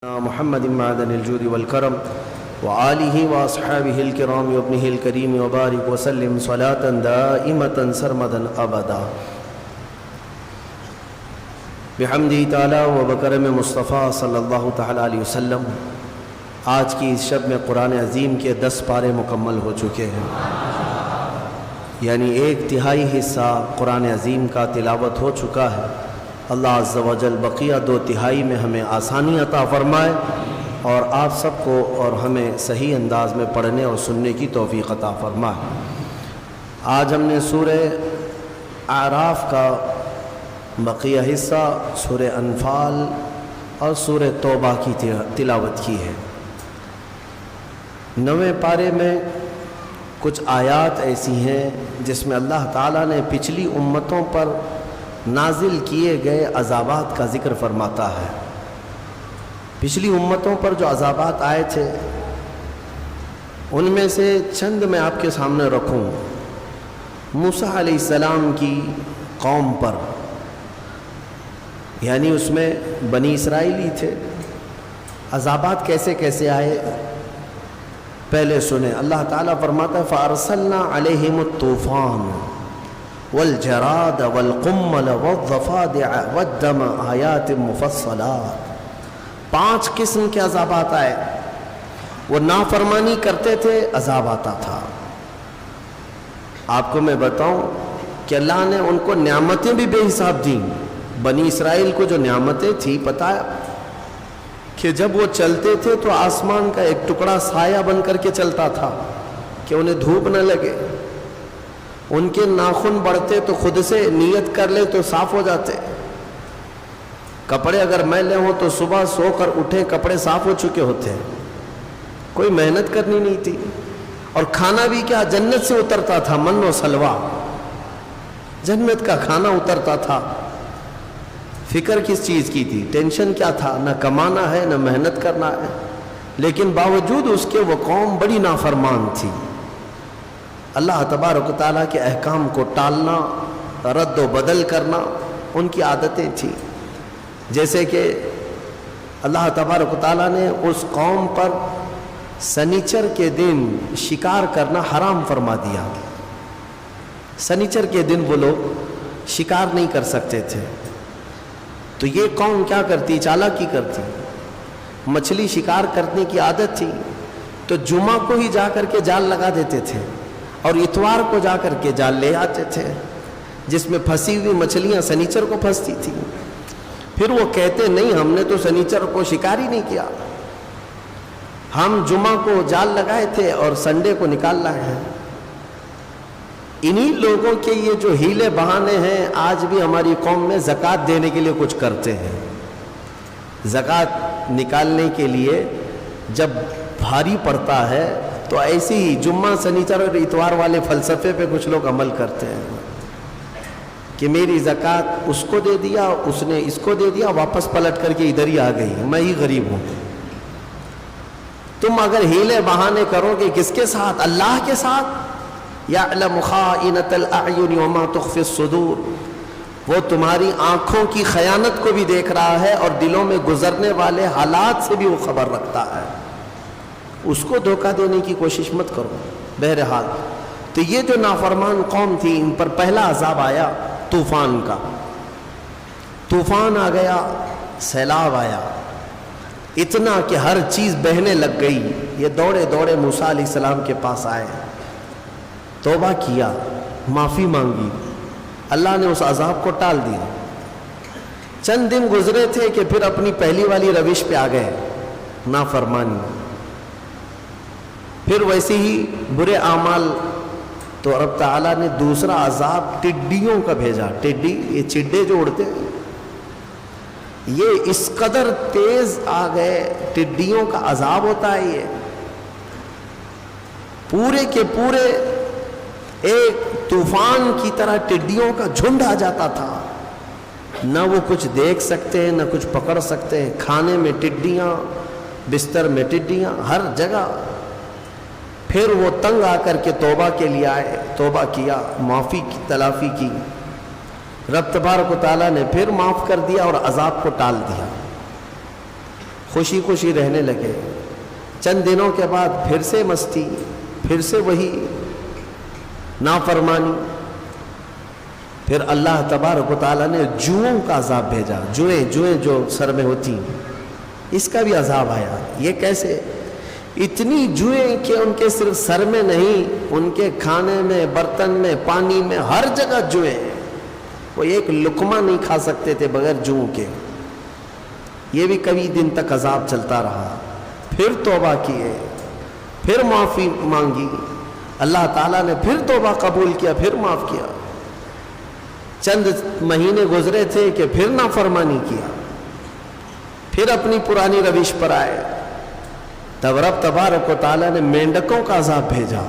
محمد معدن الجود والكرم وآله وأصحابه الكرام وابنه الكريم وبارك وسلم صلاة دائمة سرمدا أبدا بحمدہ تعالی و بکرم مصطفیٰ صلی اللہ تعالی علیہ وسلم۔ آج کی اس شب میں قرآن عظیم کے 10 پارے مکمل ہو چکے ہیں، یعنی 1/3 حصہ قرآن عظیم کا تلاوت ہو چکا ہے۔ اللہ عز و جل بقیہ 2/3 میں ہمیں آسانی عطا فرمائے اور آپ سب کو اور ہمیں صحیح انداز میں پڑھنے اور سننے کی توفیق عطا فرمائے۔ آج ہم نے سورہ اعراف کا بقیہ حصہ، سورہ انفال اور سورہ توبہ کی تلاوت کی ہے۔ 9ویں پارے میں کچھ آیات ایسی ہیں جس میں اللہ تعالیٰ نے پچھلی امتوں پر نازل کیے گئے عذابات کا ذکر فرماتا ہے۔ پچھلی امتوں پر جو عذابات آئے تھے ان میں سے چند میں آپ کے سامنے رکھوں۔ موسیٰ علیہ السلام کی قوم پر، یعنی اس میں بنی اسرائیلی تھے، عذابات کیسے کیسے آئے پہلے سنیں۔ اللہ تعالیٰ فرماتا ہے فَأَرْسَلْنَا عَلَيْهِمُ الطُّوفَانَ والجراد والقمل والضفادع والدم آیات مفصلات۔ 5 قسم کے عذابات آئے۔ وہ نافرمانی کرتے تھے، عذاب آتا تھا۔ آپ کو میں بتاؤں کہ اللہ نے ان کو نعمتیں بھی بے حساب دیں۔ بنی اسرائیل کو جو نعمتیں تھی، پتہ ہے کہ جب وہ چلتے تھے تو آسمان کا ایک ٹکڑا سایہ بن کر کے چلتا تھا کہ انہیں دھوپ نہ لگے۔ ان کے ناخن بڑھتے تو خود سے نیت کر لے تو صاف ہو جاتے۔ کپڑے اگر میلے ہوں تو صبح سو کر اٹھیں کپڑے صاف ہو چکے ہوتے ہیں، کوئی محنت کرنی نہیں تھی۔ اور کھانا بھی کیا جنت سے اترتا تھا، من و سلوہ، جنت کا کھانا اترتا تھا۔ فکر کس چیز کی تھی؟ ٹینشن کیا تھا؟ نہ کمانا ہے نہ محنت کرنا ہے، لیکن باوجود اس کے وہ قوم بڑی نافرمان تھی۔ اللہ تبارک و تعالیٰ کے احکام کو ٹالنا، رد و بدل کرنا ان کی عادتیں تھیں۔ جیسے کہ اللہ تبارک و تعالیٰ نے اس قوم پر سنیچر کے دن شکار کرنا حرام فرما دیا۔ سنیچر کے دن وہ لوگ شکار نہیں کر سکتے تھے، تو یہ قوم کیا کرتی؟ چالاکی کرتی۔ مچھلی شکار کرنے کی عادت تھی تو جمعہ کو ہی جا کر کے جال لگا دیتے تھے اور اتوار کو جا کر کے جال لے آتے تھے، جس میں پھنسی ہوئی مچھلیاں سنیچر کو پھنستی تھی۔ پھر وہ کہتے نہیں، ہم نے تو سنیچر کو شکار ہی نہیں کیا، ہم جمعہ کو جال لگائے تھے اور سنڈے کو نکال لائے ہیں۔ انہی لوگوں کے یہ جو ہیلے بہانے ہیں آج بھی ہماری قوم میں زکوٰۃ دینے کے لیے کچھ کرتے ہیں۔ زکوٰۃ نکالنے کے لیے جب بھاری پڑتا ہے تو ایسے ہی جمعہ سنیچر اور اتوار والے فلسفے پہ کچھ لوگ عمل کرتے ہیں کہ میری زکوٰۃ اس کو دے دیا، اس نے اس کو دے دیا، واپس پلٹ کر کے ادھر ہی آ گئی، میں ہی غریب ہوں۔ تم اگر ہیلے بہانے کرو گے کس کے ساتھ؟ اللہ کے ساتھ۔ یعلم خائنۃ الاعین وما تخفی الصدور، وہ تمہاری آنکھوں کی خیانت کو بھی دیکھ رہا ہے اور دلوں میں گزرنے والے حالات سے بھی وہ خبر رکھتا ہے۔ اس کو دھوکہ دینے کی کوشش مت کرو۔ بہرحال تو یہ جو نافرمان قوم تھی ان پر پہلا عذاب آیا طوفان کا۔ طوفان آ گیا، سیلاب آیا، اتنا کہ ہر چیز بہنے لگ گئی۔ یہ دوڑے دوڑے موسیٰ علیہ السلام کے پاس آئے، توبہ کیا، معافی مانگی، اللہ نے اس عذاب کو ٹال دیا۔ چند دن گزرے تھے کہ پھر اپنی پہلی والی روش پہ آ گئے، نافرمانی۔ پھر ویسے ہی برے اعمال، تو رب تعالیٰ نے دوسرا عذاب ٹڈیوں کا بھیجا۔ ٹڈی، یہ چڈے جو اڑتے ہیں، یہ اس قدر تیز آ گئے، ٹڈیوں کا عذاب ہوتا ہے۔ یہ پورے کے پورے ایک طوفان کی طرح ٹڈیوں کا جھنڈ آ جاتا تھا، نہ وہ کچھ دیکھ سکتے ہیں نہ کچھ پکڑ سکتے ہیں۔ کھانے میں ٹڈیاں، بستر میں ٹڈیاں، ہر جگہ۔ پھر وہ تنگ آ کر کے توبہ کے لیے آئے، توبہ کیا، معافی کی تلافی کی۔ رب تبارک و تعالیٰ نے پھر معاف کر دیا اور عذاب کو ٹال دیا۔ خوشی خوشی رہنے لگے. چند دنوں کے بعد پھر سے مستی، پھر سے وہی نافرمانی. پھر اللہ تبارک و تعالیٰ نے جوؤں کا عذاب بھیجا. جوئیں جو سر میں ہوتی ہیں، اس کا بھی عذاب آیا. یہ کیسے؟ اتنی جوئیں کہ ان کے صرف سر میں نہیں، ان کے کھانے میں، برتن میں، پانی میں، ہر جگہ جوئیں. وہ ایک لقمہ نہیں کھا سکتے تھے بغیر جوؤں کے. یہ بھی کئی دن تک عذاب چلتا رہا. پھر توبہ کیے، پھر معافی مانگی، اللہ تعالیٰ نے پھر توبہ قبول کیا، پھر معاف کیا. چند مہینے گزرے تھے کہ پھر نافرمانی کیا، پھر اپنی پرانی روش پر آئے. تب رب تبارک و تعالیٰ نے مینڈکوں کا عذاب بھیجا.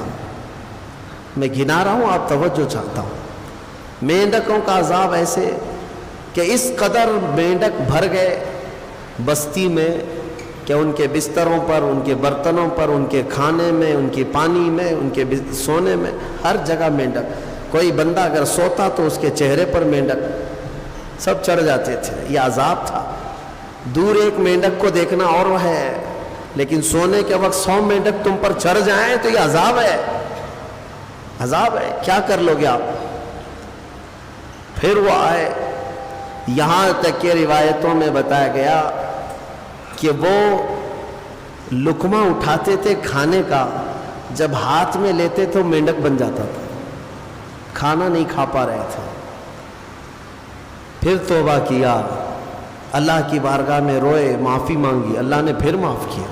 میں گنا رہا ہوں، آپ توجہ چاہتا ہوں. مینڈکوں کا عذاب ایسے کہ اس قدر مینڈک بھر گئے بستی میں کہ ان کے بستروں پر، ان کے برتنوں پر، ان کے کھانے میں، ان کی پانی میں، ان کے سونے میں، ہر جگہ مینڈک. کوئی بندہ اگر سوتا تو اس کے چہرے پر مینڈک سب چڑھ جاتے تھے. یہ عذاب تھا. دور ایک مینڈک کو دیکھنا اور وہ ہے، لیکن سونے کے وقت 100 مینڈک تم پر چڑھ جائیں تو یہ عذاب ہے. عذاب ہے. کیا کر لو گے آپ؟ پھر وہ آئے. یہاں تک کہ روایتوں میں بتایا گیا کہ وہ لقمہ اٹھاتے تھے کھانے کا، جب ہاتھ میں لیتے تو مینڈک بن جاتا تھا. کھانا نہیں کھا پا رہے تھے. پھر توبہ کیا، اللہ کی بارگاہ میں روئے، معافی مانگی، اللہ نے پھر معاف کیا.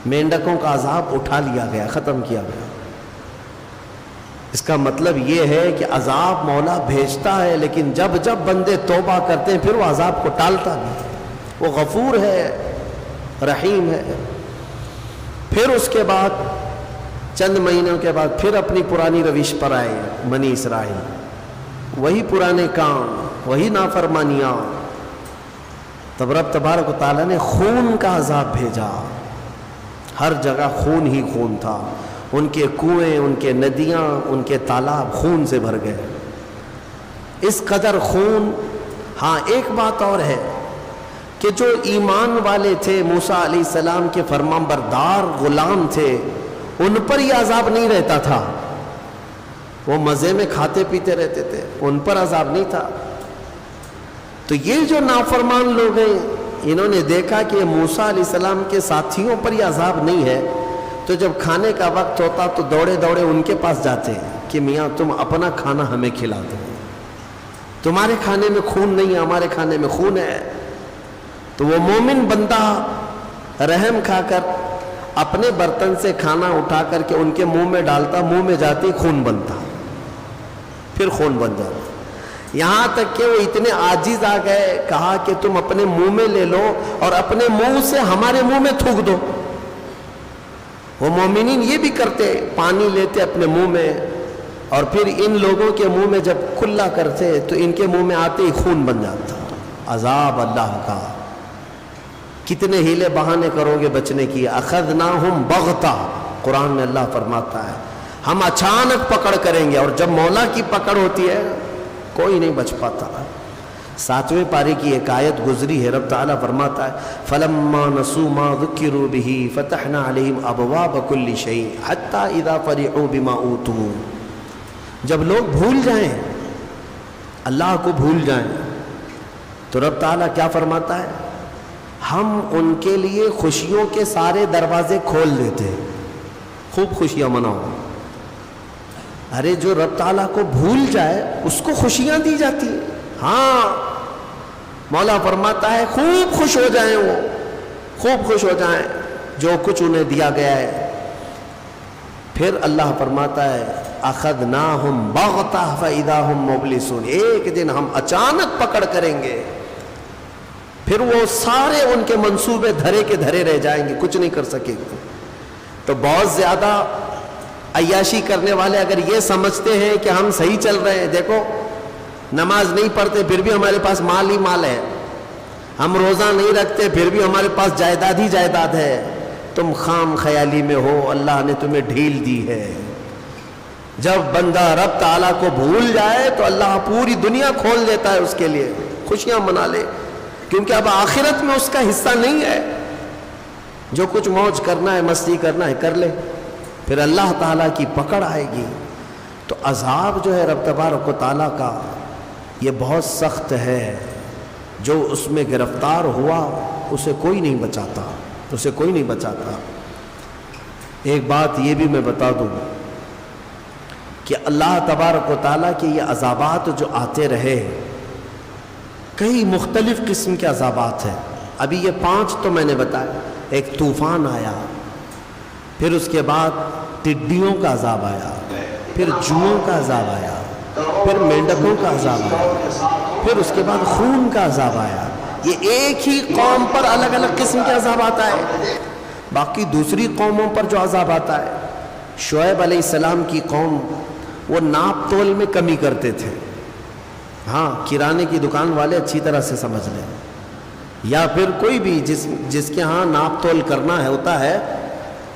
مینڈکوں کا عذاب اٹھا لیا گیا، ختم کیا گیا. اس کا مطلب یہ ہے کہ عذاب مولا بھیجتا ہے، لیکن جب جب بندے توبہ کرتے ہیں پھر وہ عذاب کو ٹالتا بھی ہے. وہ غفور ہے، رحیم ہے. پھر اس کے بعد چند مہینوں کے بعد پھر اپنی پرانی روش پر آئے بنی اسرائیل. وہی پرانے کام، وہی نافرمانیاں. تب رب تبارک و تعالیٰ نے خون کا عذاب بھیجا. ہر جگہ خون ہی خون تھا. ان کے کنویں، ان کے ندیاں، ان کے تالاب خون سے بھر گئے. اس قدر خون. ہاں ایک بات اور ہے کہ جو ایمان والے تھے، موسیٰ علیہ السلام کے فرمان بردار غلام تھے، ان پر یہ عذاب نہیں رہتا تھا. وہ مزے میں کھاتے پیتے رہتے تھے، ان پر عذاب نہیں تھا. تو یہ جو نافرمان لوگ ہیں، انہوں نے دیکھا کہ موسیٰ علیہ السلام کے ساتھیوں پر یہ عذاب نہیں ہے، تو جب کھانے کا وقت ہوتا تو دوڑے دوڑے ان کے پاس جاتے کہ میاں تم اپنا کھانا ہمیں کھلا دو، تمہارے کھانے میں خون نہیں ہے، ہمارے کھانے میں خون ہے. تو وہ مومن بندہ رحم کھا کر اپنے برتن سے کھانا اٹھا کر کے ان کے منہ میں ڈالتا، منہ میں جاتی خون بنتا، پھر خون بن جاتا. یہاں تک کہ وہ اتنے عاجز آ گئے، کہا کہ تم اپنے منہ میں لے لو اور اپنے منہ سے ہمارے منہ میں تھوک دو. وہ مومنین یہ بھی کرتے، پانی لیتے اپنے منہ میں اور پھر ان لوگوں کے منہ میں جب کلا کرتے تو ان کے منہ میں آتے ہی خون بن جاتا. عذاب اللہ کا. کتنے ہیلے بہانے کرو گے بچنے کی. اخذناہم بغتہ، قرآن میں اللہ فرماتا ہے ہم اچانک پکڑ کریں گے، اور جب مولا کی پکڑ ہوتی ہے کوئی نہیں بچ پاتا. 7ویں پارے کی ایک آیت گزری ہے، رب تعالیٰ فرماتا ہے فَلَمَّا نَسُوا مَا ذُكِّرُوا بِهِ فَتَحْنَا عَلَيْهِمْ أَبْوَابَ كُلِّ شَيْءٍ حَتَّى إِذَا فَرِحُوا بِمَا أُوتُوا. جب لوگ بھول جائیں، اللہ کو بھول جائیں، تو رب تعالیٰ کیا فرماتا ہے؟ ہم ان کے لیے خوشیوں کے سارے دروازے کھول دیتے، خوب خوشیاں مناؤ. ارے جو رب تعالیٰ کو بھول جائے اس کو خوشیاں دی جاتی ہیں. ہاں مولا فرماتا ہے خوب خوش ہو جائیں، وہ خوب خوش ہو جائیں جو کچھ انہیں دیا گیا ہے. پھر اللہ فرماتا ہے اخذناہم بغتہ فاذا ہم مبلسون. ایک دن ہم اچانک پکڑ کریں گے، پھر وہ سارے ان کے منصوبے دھرے کے دھرے رہ جائیں گے، کچھ نہیں کر سکیں گے. تو بہت زیادہ عیاشی کرنے والے اگر یہ سمجھتے ہیں کہ ہم صحیح چل رہے ہیں، دیکھو نماز نہیں پڑھتے پھر بھی ہمارے پاس مال ہی مال ہے، ہم روزہ نہیں رکھتے پھر بھی ہمارے پاس جائیداد ہی جائیداد ہے، تم خام خیالی میں ہو، اللہ نے تمہیں ڈھیل دی ہے. جب بندہ رب تعالیٰ کو بھول جائے تو اللہ پوری دنیا کھول دیتا ہے اس کے لیے، خوشیاں منا لے. کیونکہ اب آخرت میں اس کا حصہ نہیں ہے. جو کچھ موج کرنا ہے مستی کرنا ہے کر لے, پھر اللہ تعالیٰ کی پکڑ آئے گی. تو عذاب جو ہے رب تبارک و تعالیٰ کا یہ بہت سخت ہے. جو اس میں گرفتار ہوا اسے کوئی نہیں بچاتا, اسے کوئی نہیں بچاتا. ایک بات یہ بھی میں بتا دوں کہ اللہ تبارک و تعالیٰ کے یہ عذابات جو آتے رہے, کئی مختلف قسم کے عذابات ہیں. ابھی یہ 5 تو میں نے بتایا. ایک طوفان آیا, پھر اس کے بعد ٹڈیوں کا عذاب آیا, پھر جوؤں کا عذاب آیا, پھر مینڈکوں کا عذاب آیا, پھر اس کے بعد خون کا عذاب آیا. یہ ایک ہی قوم پر الگ الگ قسم کے عذاب آتا ہے. باقی دوسری قوموں پر جو عذاب آتا ہے, شعیب علیہ السلام کی قوم وہ ناپ تول میں کمی کرتے تھے. ہاں, کرانے کی دکان والے اچھی طرح سے سمجھ لیں, یا پھر کوئی بھی جس کے ہاں ناپ تول کرنا ہے ہوتا ہے.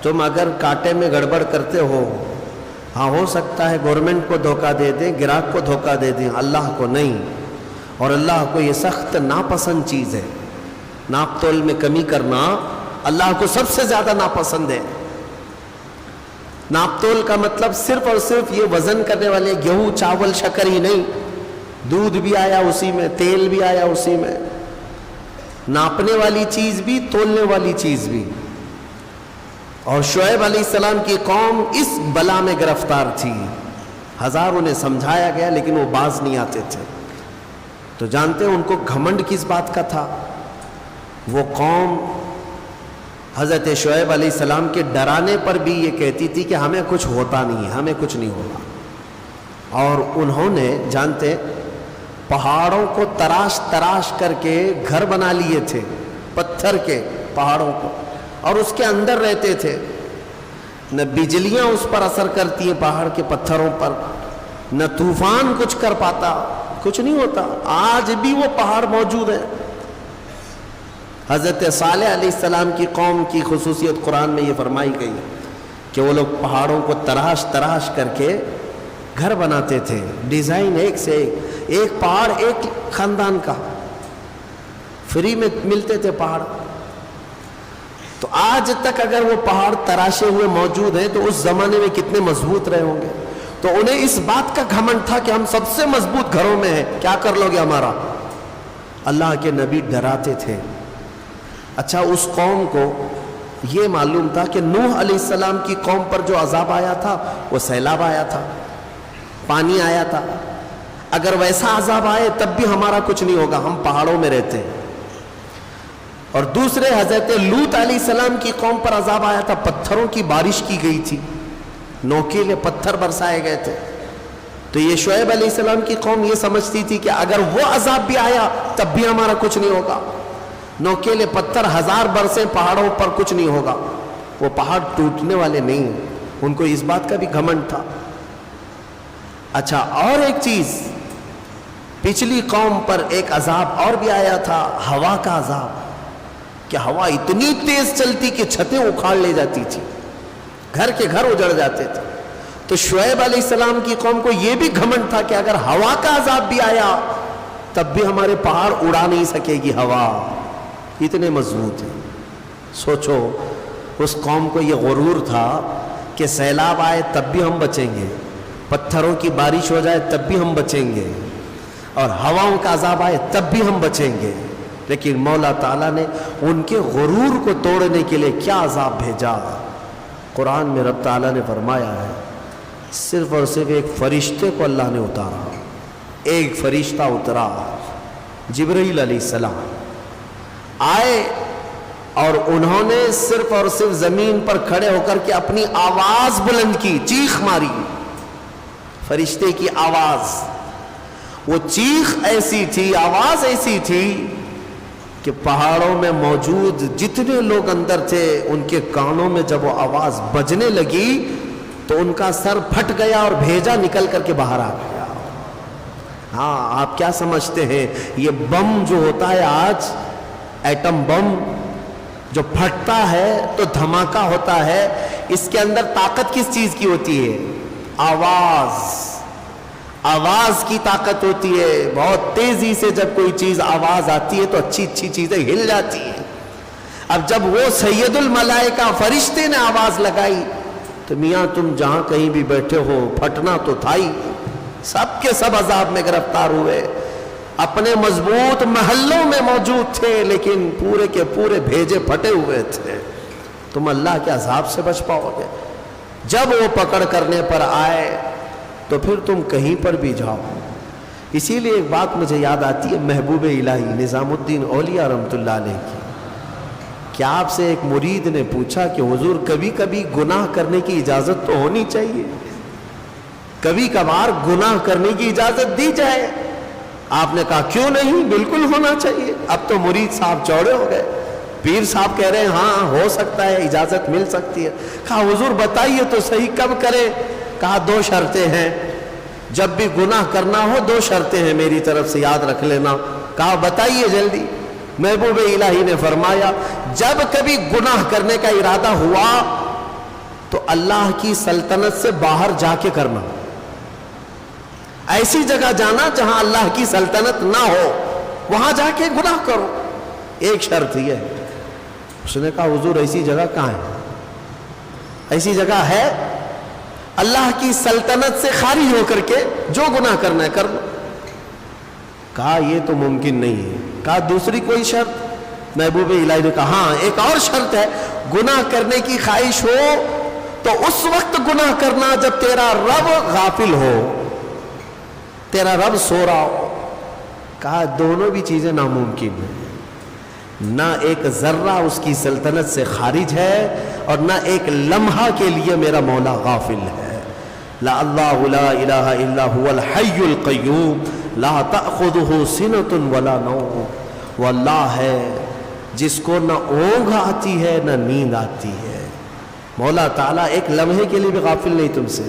تم اگر کانٹے میں گڑبڑ کرتے ہو, ہاں ہو سکتا ہے گورنمنٹ کو دھوکہ دے دیں, گراہک کو دھوکہ دے دیں, اللہ کو نہیں. اور اللہ کو یہ سخت ناپسند چیز ہے. ناپ تول میں کمی کرنا اللہ کو سب سے زیادہ ناپسند ہے. ناپ تول کا مطلب صرف اور صرف یہ وزن کرنے والے گیہوں چاول شکر ہی نہیں, دودھ بھی آیا اسی میں, تیل بھی آیا اسی میں, ناپنے والی چیز بھی, تولنے والی چیز بھی. اور شعیب علیہ السلام کی قوم اس بلا میں گرفتار تھی. ہزار انہیں سمجھایا گیا لیکن وہ باز نہیں آتے تھے. تو جانتے ہیں ان کو گھمنڈ کس بات کا تھا؟ وہ قوم حضرت شعیب علیہ السلام کے ڈرانے پر بھی یہ کہتی تھی کہ ہمیں کچھ ہوتا نہیں, ہمیں کچھ نہیں ہوگا. اور انہوں نے جانتے پہاڑوں کو تراش تراش کر کے گھر بنا لیے تھے, پتھر کے پہاڑوں کو, اور اس کے اندر رہتے تھے. نہ بجلیاں اس پر اثر کرتی ہیں پہاڑ کے پتھروں پر, نہ طوفان کچھ کر پاتا, کچھ نہیں ہوتا. آج بھی وہ پہاڑ موجود ہیں. حضرت صالح علیہ السلام کی قوم کی خصوصیت قرآن میں یہ فرمائی گئی کہ وہ لوگ پہاڑوں کو تراش تراش کر کے گھر بناتے تھے. ڈیزائن ایک سے ایک پہاڑ ایک خاندان کا, فری میں ملتے تھے پہاڑ. تو آج تک اگر وہ پہاڑ تراشے ہوئے موجود ہیں تو اس زمانے میں کتنے مضبوط رہے ہوں گے. تو انہیں اس بات کا گھمنڈ تھا کہ ہم سب سے مضبوط گھروں میں ہیں, کیا کر لو گے ہمارا. اللہ کے نبی ڈراتے تھے. اچھا, اس قوم کو یہ معلوم تھا کہ نوح علیہ السلام کی قوم پر جو عذاب آیا تھا وہ سیلاب آیا تھا, پانی آیا تھا. اگر ویسا عذاب آئے تب بھی ہمارا کچھ نہیں ہوگا, ہم پہاڑوں میں رہتے ہیں. اور دوسرے حضرت لوط علیہ السلام کی قوم پر عذاب آیا تھا, پتھروں کی بارش کی گئی تھی, نوکیلے پتھر برسائے گئے تھے. تو یہ شعیب علیہ السلام کی قوم یہ سمجھتی تھی کہ اگر وہ عذاب بھی آیا تب بھی ہمارا کچھ نہیں ہوگا. نوکیلے پتھر 1000 برسیں پہاڑوں پر کچھ نہیں ہوگا, وہ پہاڑ ٹوٹنے والے نہیں ہیں. ان کو اس بات کا بھی گھمنڈ تھا. اچھا, اور ایک چیز, پچھلی قوم پر ایک عذاب اور بھی آیا تھا, ہوا کا عذاب. کہ ہوا اتنی تیز چلتی کہ چھتیں اکھاڑ لے جاتی تھی, گھر کے گھر اجڑ جاتے تھے. تو شعیب علیہ السلام کی قوم کو یہ بھی گھمنڈ تھا کہ اگر ہوا کا عذاب بھی آیا تب بھی ہمارے پہاڑ اڑا نہیں سکے گی ہوا, اتنے مضبوط ہیں. سوچو, اس قوم کو یہ غرور تھا کہ سیلاب آئے تب بھی ہم بچیں گے, پتھروں کی بارش ہو جائے تب بھی ہم بچیں گے, اور ہواؤں کا عذاب آئے تب بھی ہم بچیں گے. لیکن مولا تعالیٰ نے ان کے غرور کو توڑنے کے لیے کیا عذاب بھیجا. قرآن میں رب تعالیٰ نے فرمایا ہے, صرف اور صرف ایک فرشتے کو اللہ نے اتارا. ایک فرشتہ اترا, جبرائیل علیہ السلام آئے, اور انہوں نے صرف اور صرف زمین پر کھڑے ہو کر کے اپنی آواز بلند کی, چیخ ماری. فرشتے کی آواز, وہ چیخ ایسی تھی, آواز ایسی تھی کہ پہاڑوں میں موجود جتنے لوگ اندر تھے ان کے کانوں میں جب وہ آواز بجنے لگی تو ان کا سر پھٹ گیا اور بھیجا نکل کر کے باہر آ گیا. ہاں, آپ کیا سمجھتے ہیں یہ بم جو ہوتا ہے آج, ایٹم بم جو پھٹتا ہے تو دھماکہ ہوتا ہے, اس کے اندر طاقت کس چیز کی ہوتی ہے؟ آواز. آواز کی طاقت ہوتی ہے، بہت تیزی سے جب کوئی چیز آواز آتی ہے تو اچھی اچھی چیزیں ہل جاتی ہیں۔ اب جب وہ سید الملائکہ فرشتے نے آواز لگائی تو میاں تم جہاں کہیں بھی بیٹھے ہو پھٹنا تو تھا ہی، سب کے سب عذاب میں گرفتار ہوئے، اپنے مضبوط محلوں میں موجود تھے لیکن پورے کے پورے بھیجے پھٹے ہوئے تھے۔ تم اللہ کے عذاب سے بچ پاؤ گے؟ جب وہ پکڑ کرنے پر آئے تو پھر تم کہیں پر بھی جاؤ۔ اسی لیے ایک بات مجھے یاد آتی ہے محبوب الہی نظام الدین اولیاء رحمۃ اللہ علیہ کی، کہ آپ سے ایک مرید نے پوچھا کہ حضور کبھی کبھی گناہ کرنے کی اجازت تو ہونی چاہیے، کبھی کبھار گناہ کرنے کی اجازت دی جائے۔ آپ نے کہا کیوں نہیں، بالکل ہونا چاہیے۔ اب تو مرید صاحب چوڑے ہو گئے، پیر صاحب کہہ رہے ہیں ہاں ہو سکتا ہے، اجازت مل سکتی ہے۔ کہا حضور بتائیے تو صحیح کب کریں؟ کہا 2 شرطیں ہیں، جب بھی گناہ کرنا ہو 2 شرطیں ہیں میری طرف سے، یاد رکھ لینا۔ کہا بتائیے جلدی۔ محبوب الہی نے فرمایا جب کبھی گناہ کرنے کا ارادہ ہوا تو اللہ کی سلطنت سے باہر جا کے کرنا، ایسی جگہ جانا جہاں اللہ کی سلطنت نہ ہو، وہاں جا کے گناہ کرو۔ ایک شرط یہ ہے۔ اس نے کہا حضور ایسی جگہ کہاں ہے؟ ایسی جگہ ہے اللہ کی سلطنت سے خارج ہو کر کے جو گناہ کرنا ہے کر لو۔ کہا یہ تو ممکن نہیں ہے۔ کہا دوسری کوئی شرط؟ محبوب الہی نے کہا ہاں ایک اور شرط ہے، گناہ کرنے کی خواہش ہو تو اس وقت گناہ کرنا جب تیرا رب غافل ہو، تیرا رب سو رہا ہو۔ کہا دونوں بھی چیزیں ناممکن ہیں، نہ ایک ذرہ اس کی سلطنت سے خارج ہے اور نہ ایک لمحہ کے لیے میرا مولا غافل ہے۔ لا اللہ لا الہ الا هو الحی القیوم لا تأخذہ سنۃ ولا نوم، وہ اللہ ہے جس کو نہ اونگ آتی ہے نہ نیند آتی ہے۔ مولا تعالیٰ ایک لمحے کے لیے بھی غافل نہیں تم سے۔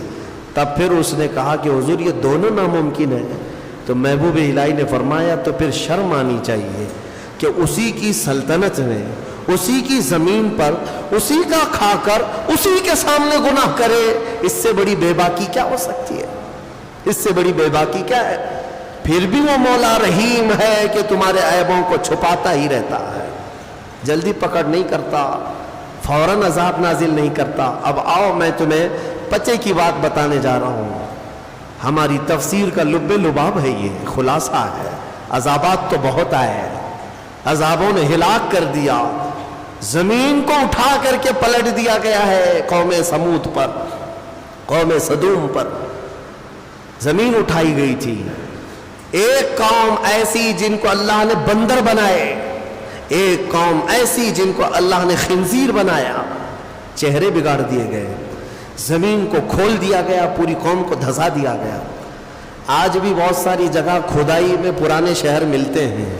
تب پھر اس نے کہا کہ حضور یہ دونوں ناممکن ہے۔ تو محبوب الہی نے فرمایا تو پھر شرم آنی چاہیے کہ اسی کی سلطنت میں، اسی کی زمین پر، اسی کا کھا کر اسی کے سامنے گناہ کرے، اس سے بڑی بے باکی کیا ہو سکتی ہے؟ اس سے بڑی بے باکی کیا ہے؟ پھر بھی وہ مولا رحیم ہے کہ تمہارے عیبوں کو چھپاتا ہی رہتا ہے، جلدی پکڑ نہیں کرتا، فوراً عذاب نازل نہیں کرتا۔ اب آؤ میں تمہیں پچے کی بات بتانے جا رہا ہوں، ہماری تفسیر کا لب لباب ہے، یہ خلاصہ ہے۔ عذابات تو بہت آئے ہیں، عذابوں نے ہلاک کر دیا، زمین کو اٹھا کر کے پلٹ دیا گیا ہے قوم سمود پر، قوم صدوم پر زمین اٹھائی گئی تھی۔ ایک قوم ایسی جن کو اللہ نے بندر بنائے، ایک قوم ایسی جن کو اللہ نے خنزیر بنایا، چہرے بگاڑ دیے گئے، زمین کو کھول دیا گیا، پوری قوم کو دھسا دیا گیا۔ آج بھی بہت ساری جگہ کھدائی میں پرانے شہر ملتے ہیں،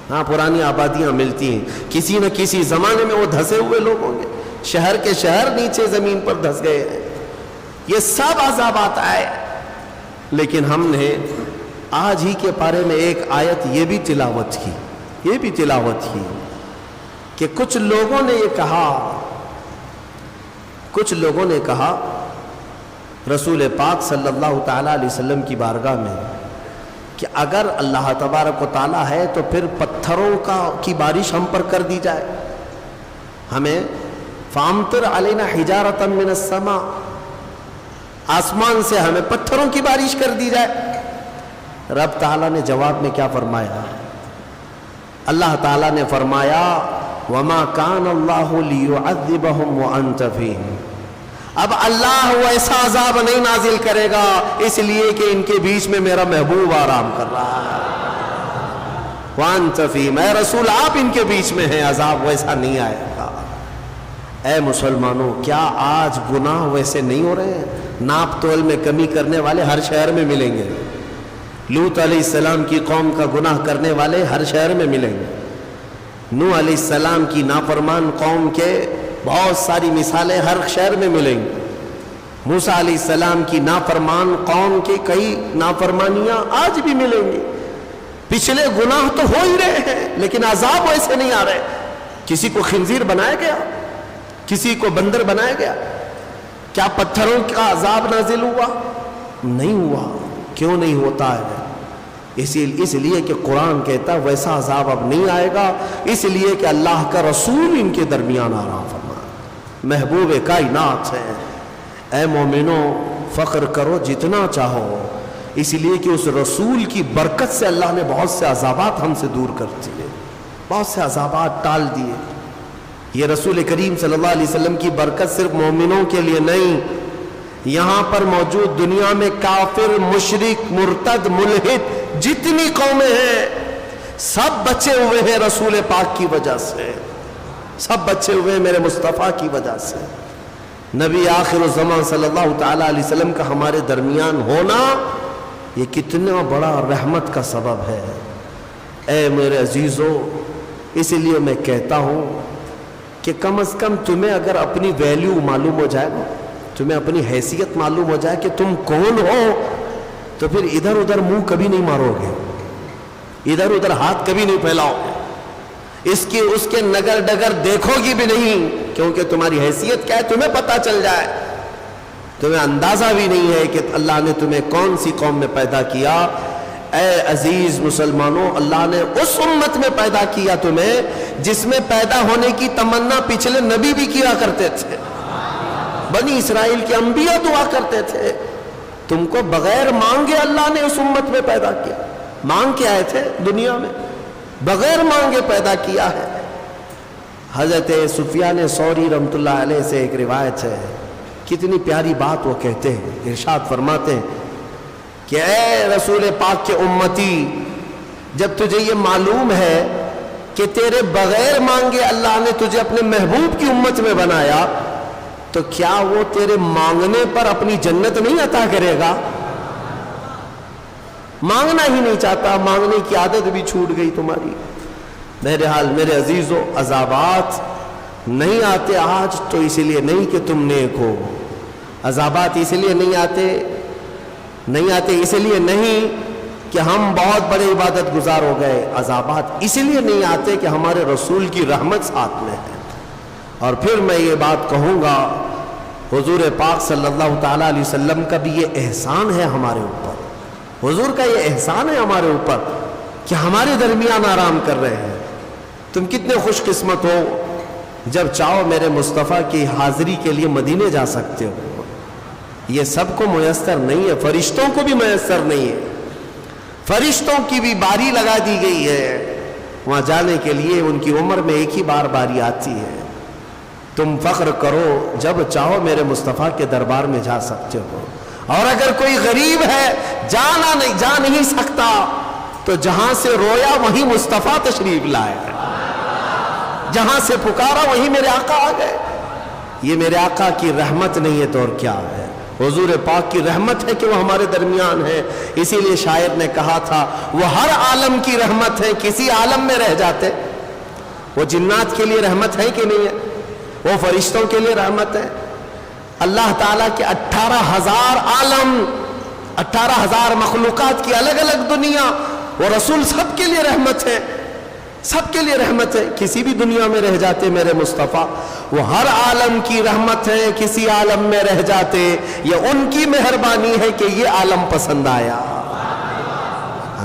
ہاں پرانی آبادیاں ملتی ہیں، کسی نہ کسی زمانے میں وہ دھسے ہوئے لوگ ہوں گے، شہر کے شہر نیچے زمین پر دھس گئے ہیں۔ یہ سب عذابات آئے، لیکن ہم نے آج ہی کے بارے میں ایک آیت یہ بھی تلاوت کی کہ کچھ لوگوں نے کہا رسول پاک صلی اللہ تعالیٰ علیہ وسلم کی بارگاہ میں کہ اگر اللہ تبارک و تعالیٰ ہے تو پھر پتھروں کی بارش ہم پر کر دی جائے، ہمیں فامطر علینا حجارۃ من السماء، آسمان سے ہمیں پتھروں کی بارش کر دی جائے۔ رب تعالیٰ نے جواب میں کیا فرمایا؟ اللہ تعالیٰ نے فرمایا وَمَا كَانَ اللَّهُ لِيُعَذِّبَهُمْ وَأَنْتَ فِيهِمْ، اب اللہ ویسا عذاب نہیں نازل کرے گا اس لیے کہ ان کے بیچ میں میرا محبوب آرام کر رہا ہے۔ وَأَنْتَ فِيهِمْ، اے رسول آپ ان کے بیچ میں ہیں، عذاب ویسا نہیں آئے گا۔ اے مسلمانوں، کیا آج گناہ ویسے نہیں ہو رہے ہیں؟ ناپ تول میں کمی کرنے والے ہر شہر میں ملیں گے، لوط علیہ السلام کی قوم کا گناہ کرنے والے ہر شہر میں ملیں گے، نوح علیہ السلام کی نافرمان قوم کے بہت ساری مثالیں ہر شہر میں ملیں گی، موسیٰ علیہ السلام کی نافرمان قوم کی کئی نافرمانیاں آج بھی ملیں گی۔ پچھلے گناہ تو ہو ہی رہے ہیں لیکن عذاب ویسے نہیں آ رہے۔ کسی کو خنزیر بنایا گیا، کسی کو بندر بنایا گیا، کیا پتھروں کا عذاب نازل ہوا؟ نہیں ہوا۔ کیوں نہیں ہوتا ہے؟ اس لیے کہ قرآن کہتا ہے ویسا عذاب اب نہیں آئے گا، اس لیے کہ اللہ کا رسول ان کے درمیان آرام فرما، محبوب کائنات ہے۔ اے مومنو فخر کرو جتنا چاہو، اس لیے کہ اس رسول کی برکت سے اللہ نے بہت سے عذابات ہم سے دور کر دیے، بہت سے عذابات ٹال دیے۔ یہ رسول کریم صلی اللہ علیہ وسلم کی برکت صرف مومنوں کے لیے نہیں، یہاں پر موجود دنیا میں کافر، مشرک، مرتد، ملحد جتنی قومیں ہیں سب بچے ہوئے ہیں رسول پاک کی وجہ سے، سب بچے ہوئے ہیں میرے مصطفیٰ کی وجہ سے۔ نبی آخر الزمان صلی اللہ تعالیٰ علیہ وسلم کا ہمارے درمیان ہونا یہ کتنا بڑا رحمت کا سبب ہے۔ اے میرے عزیزو، اس لیے میں کہتا ہوں کہ کم از کم تمہیں اگر اپنی ویلیو معلوم ہو جائے گا، تمہیں اپنی حیثیت معلوم ہو جائے کہ تم کون ہو، تو پھر ادھر ادھر منہ کبھی نہیں مارو گے، ادھر ادھر ہاتھ کبھی نہیں پھیلاؤ گے، اس کے نگر ڈگر دیکھو گی بھی نہیں، کیونکہ تمہاری حیثیت کیا ہے تمہیں پتہ چل جائے۔ تمہیں اندازہ بھی نہیں ہے کہ اللہ نے تمہیں کون سی قوم میں پیدا کیا۔ اے عزیز مسلمانوں، اللہ نے اس امت میں پیدا کیا تمہیں جس میں پیدا ہونے کی تمنا پچھلے نبی بھی کیا کرتے تھے، بنی اسرائیل کے انبیاء دعا کرتے تھے۔ تم کو بغیر مانگے اللہ نے اس امت میں پیدا کیا، مانگ کے آئے تھے دنیا میں، بغیر مانگے پیدا کیا ہے۔ حضرت سفیان ثوری رحمۃ اللہ علیہ سے ایک روایت ہے، کتنی پیاری بات وہ کہتے ہیں، ارشاد فرماتے ہیں کہ اے رسول پاک کے امتی، جب تجھے یہ معلوم ہے کہ تیرے بغیر مانگے اللہ نے تجھے اپنے محبوب کی امت میں بنایا، تو کیا وہ تیرے مانگنے پر اپنی جنت نہیں عطا کرے گا؟ مانگنا ہی نہیں چاہتا، مانگنے کی عادت بھی چھوٹ گئی تمہاری۔ بہرحال میرے عزیزو، عذابات نہیں آتے آج تو اس لیے نہیں کہ تم نیک ہو، عذابات اس لیے نہیں آتے اس لیے نہیں کہ ہم بہت بڑے عبادت گزار ہو گئے، عذابات اس لیے نہیں آتے کہ ہمارے رسول کی رحمت ساتھ میں ہے۔ اور پھر میں یہ بات کہوں گا، حضور پاک صلی اللہ تعالیٰ علیہ وسلم کا بھی یہ احسان ہے ہمارے اوپر، حضور کا یہ احسان ہے ہمارے اوپر کہ ہمارے درمیان آرام کر رہے ہیں۔ تم کتنے خوش قسمت ہو، جب چاہو میرے مصطفیٰ کی حاضری کے لیے مدینے جا سکتے ہو۔ یہ سب کو میسر نہیں ہے، فرشتوں کو بھی میسر نہیں ہے، فرشتوں کی بھی باری لگا دی گئی ہے وہاں جانے کے لیے، ان کی عمر میں ایک ہی بار باری آتی ہے۔ تم فخر کرو، جب چاہو میرے مصطفیٰ کے دربار میں جا سکتے ہو۔ اور اگر کوئی غریب ہے جا نہیں سکتا تو جہاں سے رویا وہیں مصطفیٰ تشریف لائے، جہاں سے پکارا وہیں میرے آقا آ گئے۔ یہ میرے آقا کی رحمت نہیں ہے تو اور کیا ہے؟ حضور پاک کی رحمت ہے کہ وہ ہمارے درمیان ہے۔ اسی لیے شاعر نے کہا تھا وہ ہر عالم کی رحمت ہے، کسی عالم میں رہ جاتے۔ وہ جنات کے لیے رحمت ہے کہ نہیں ہے؟ وہ فرشتوں کے لیے رحمت ہے۔ اللہ تعالیٰ کے 18,000 عالم، 18,000 مخلوقات کی الگ الگ دنیا، وہ رسول سب کے لیے رحمت ہے، سب کے لیے رحمت ہے۔ کسی بھی دنیا میں رہ جاتے میرے مصطفیٰ، وہ ہر عالم کی رحمت ہے، کسی عالم میں رہ جاتے یہ ان کی مہربانی ہے کہ یہ عالم پسند آیا۔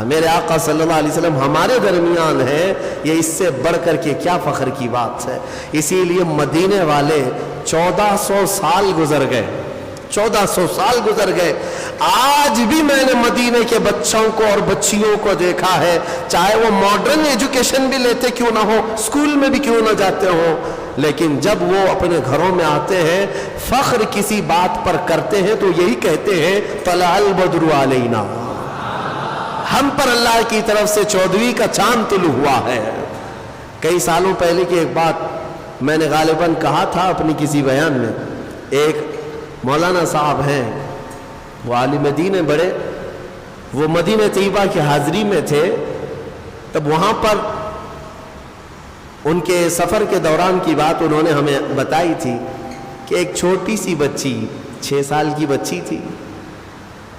میرے آقا صلی اللہ علیہ وسلم ہمارے درمیان ہے، یہ اس سے بڑھ کر کے کیا فخر کی بات ہے۔ اسی لیے مدینے والے 1400 سال گزر گئے، 1400 سال گزر گئے، آج بھی میں نے مدینے کے بچوں کو اور بچیوں کو دیکھا ہے، چاہے وہ ماڈرن ایجوکیشن بھی لیتے کیوں نہ ہو، اسکول میں بھی کیوں نہ جاتے ہوں، لیکن جب وہ اپنے گھروں میں آتے ہیں فخر کسی بات پر کرتے ہیں تو یہی کہتے ہیں طلع البدر علینا، ہم پر اللہ کی طرف سے 14ویں کا چاند طلوع ہوا ہے۔ کئی سالوں پہلے کی ایک بات میں نے غالباً کہا تھا اپنی کسی بیان میں، ایک مولانا صاحب ہیں، وہ عالم دین ہیں بڑے، وہ مدینہ طیبہ کی حاضری میں تھے، تب وہاں پر ان کے سفر کے دوران کی بات انہوں نے ہمیں بتائی تھی کہ ایک چھوٹی سی بچی 6 سال کی بچی تھی،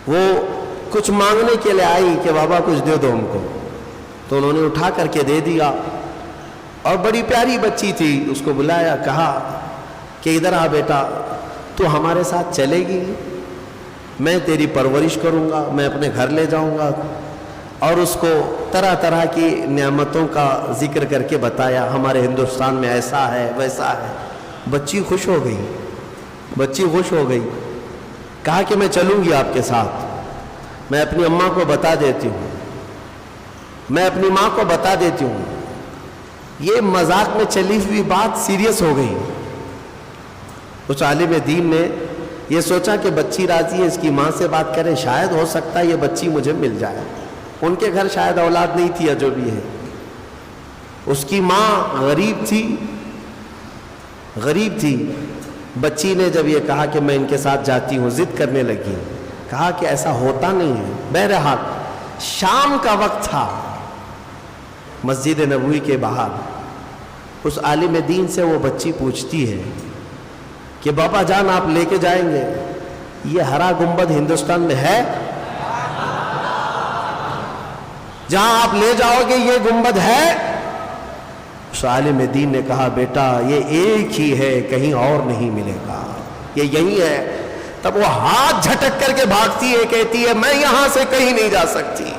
وہ کچھ مانگنے کے لیے آئی کہ بابا کچھ دے دو ہم کو، تو انہوں نے اٹھا کر کے دے دیا، اور بڑی پیاری بچی تھی، اس کو بلایا، کہا کہ ادھر آ بیٹا، تو ہمارے ساتھ چلے گی؟ میں تیری پرورش کروں گا، میں اپنے گھر لے جاؤں گا، اور اس کو طرح طرح کی نعمتوں کا ذکر کر کے بتایا، ہمارے ہندوستان میں ایسا ہے ویسا ہے۔ بچی خوش ہو گئی، بچی خوش ہو گئی، کہا کہ میں چلوں گی آپ کے ساتھ، میں اپنی اماں کو بتا دیتی ہوں، میں اپنی ماں کو بتا دیتی ہوں۔ یہ مذاق میں چلی ہوئی بات سیریس ہو گئی۔ اس عالم دین نے یہ سوچا کہ بچی راضی ہے، اس کی ماں سے بات کرے، شاید ہو سکتا ہے یہ بچی مجھے مل جائے۔ ان کے گھر شاید اولاد نہیں تھی یا جو بھی ہے۔ اس کی ماں غریب تھی۔ بچی نے جب یہ کہا کہ میں ان کے ساتھ جاتی ہوں، ضد کرنے لگی، کہا کہ ایسا ہوتا نہیں ہے۔ بہرحال شام کا وقت تھا، مسجد نبوی کے باہر اس عالم دین سے وہ بچی پوچھتی ہے کہ بابا جان آپ لے کے جائیں گے، یہ ہرا گنبد ہندوستان میں ہے؟ جہاں آپ لے جاؤ گے یہ گنبد ہے؟ اس عالم دین نے کہا بیٹا یہ ایک ہی ہے، کہیں اور نہیں ملے گا، یہ یہی ہے۔ تب وہ ہاتھ جھٹک کر کے بھاگتی ہے، کہتی ہے میں یہاں سے کہیں نہیں جا سکتی،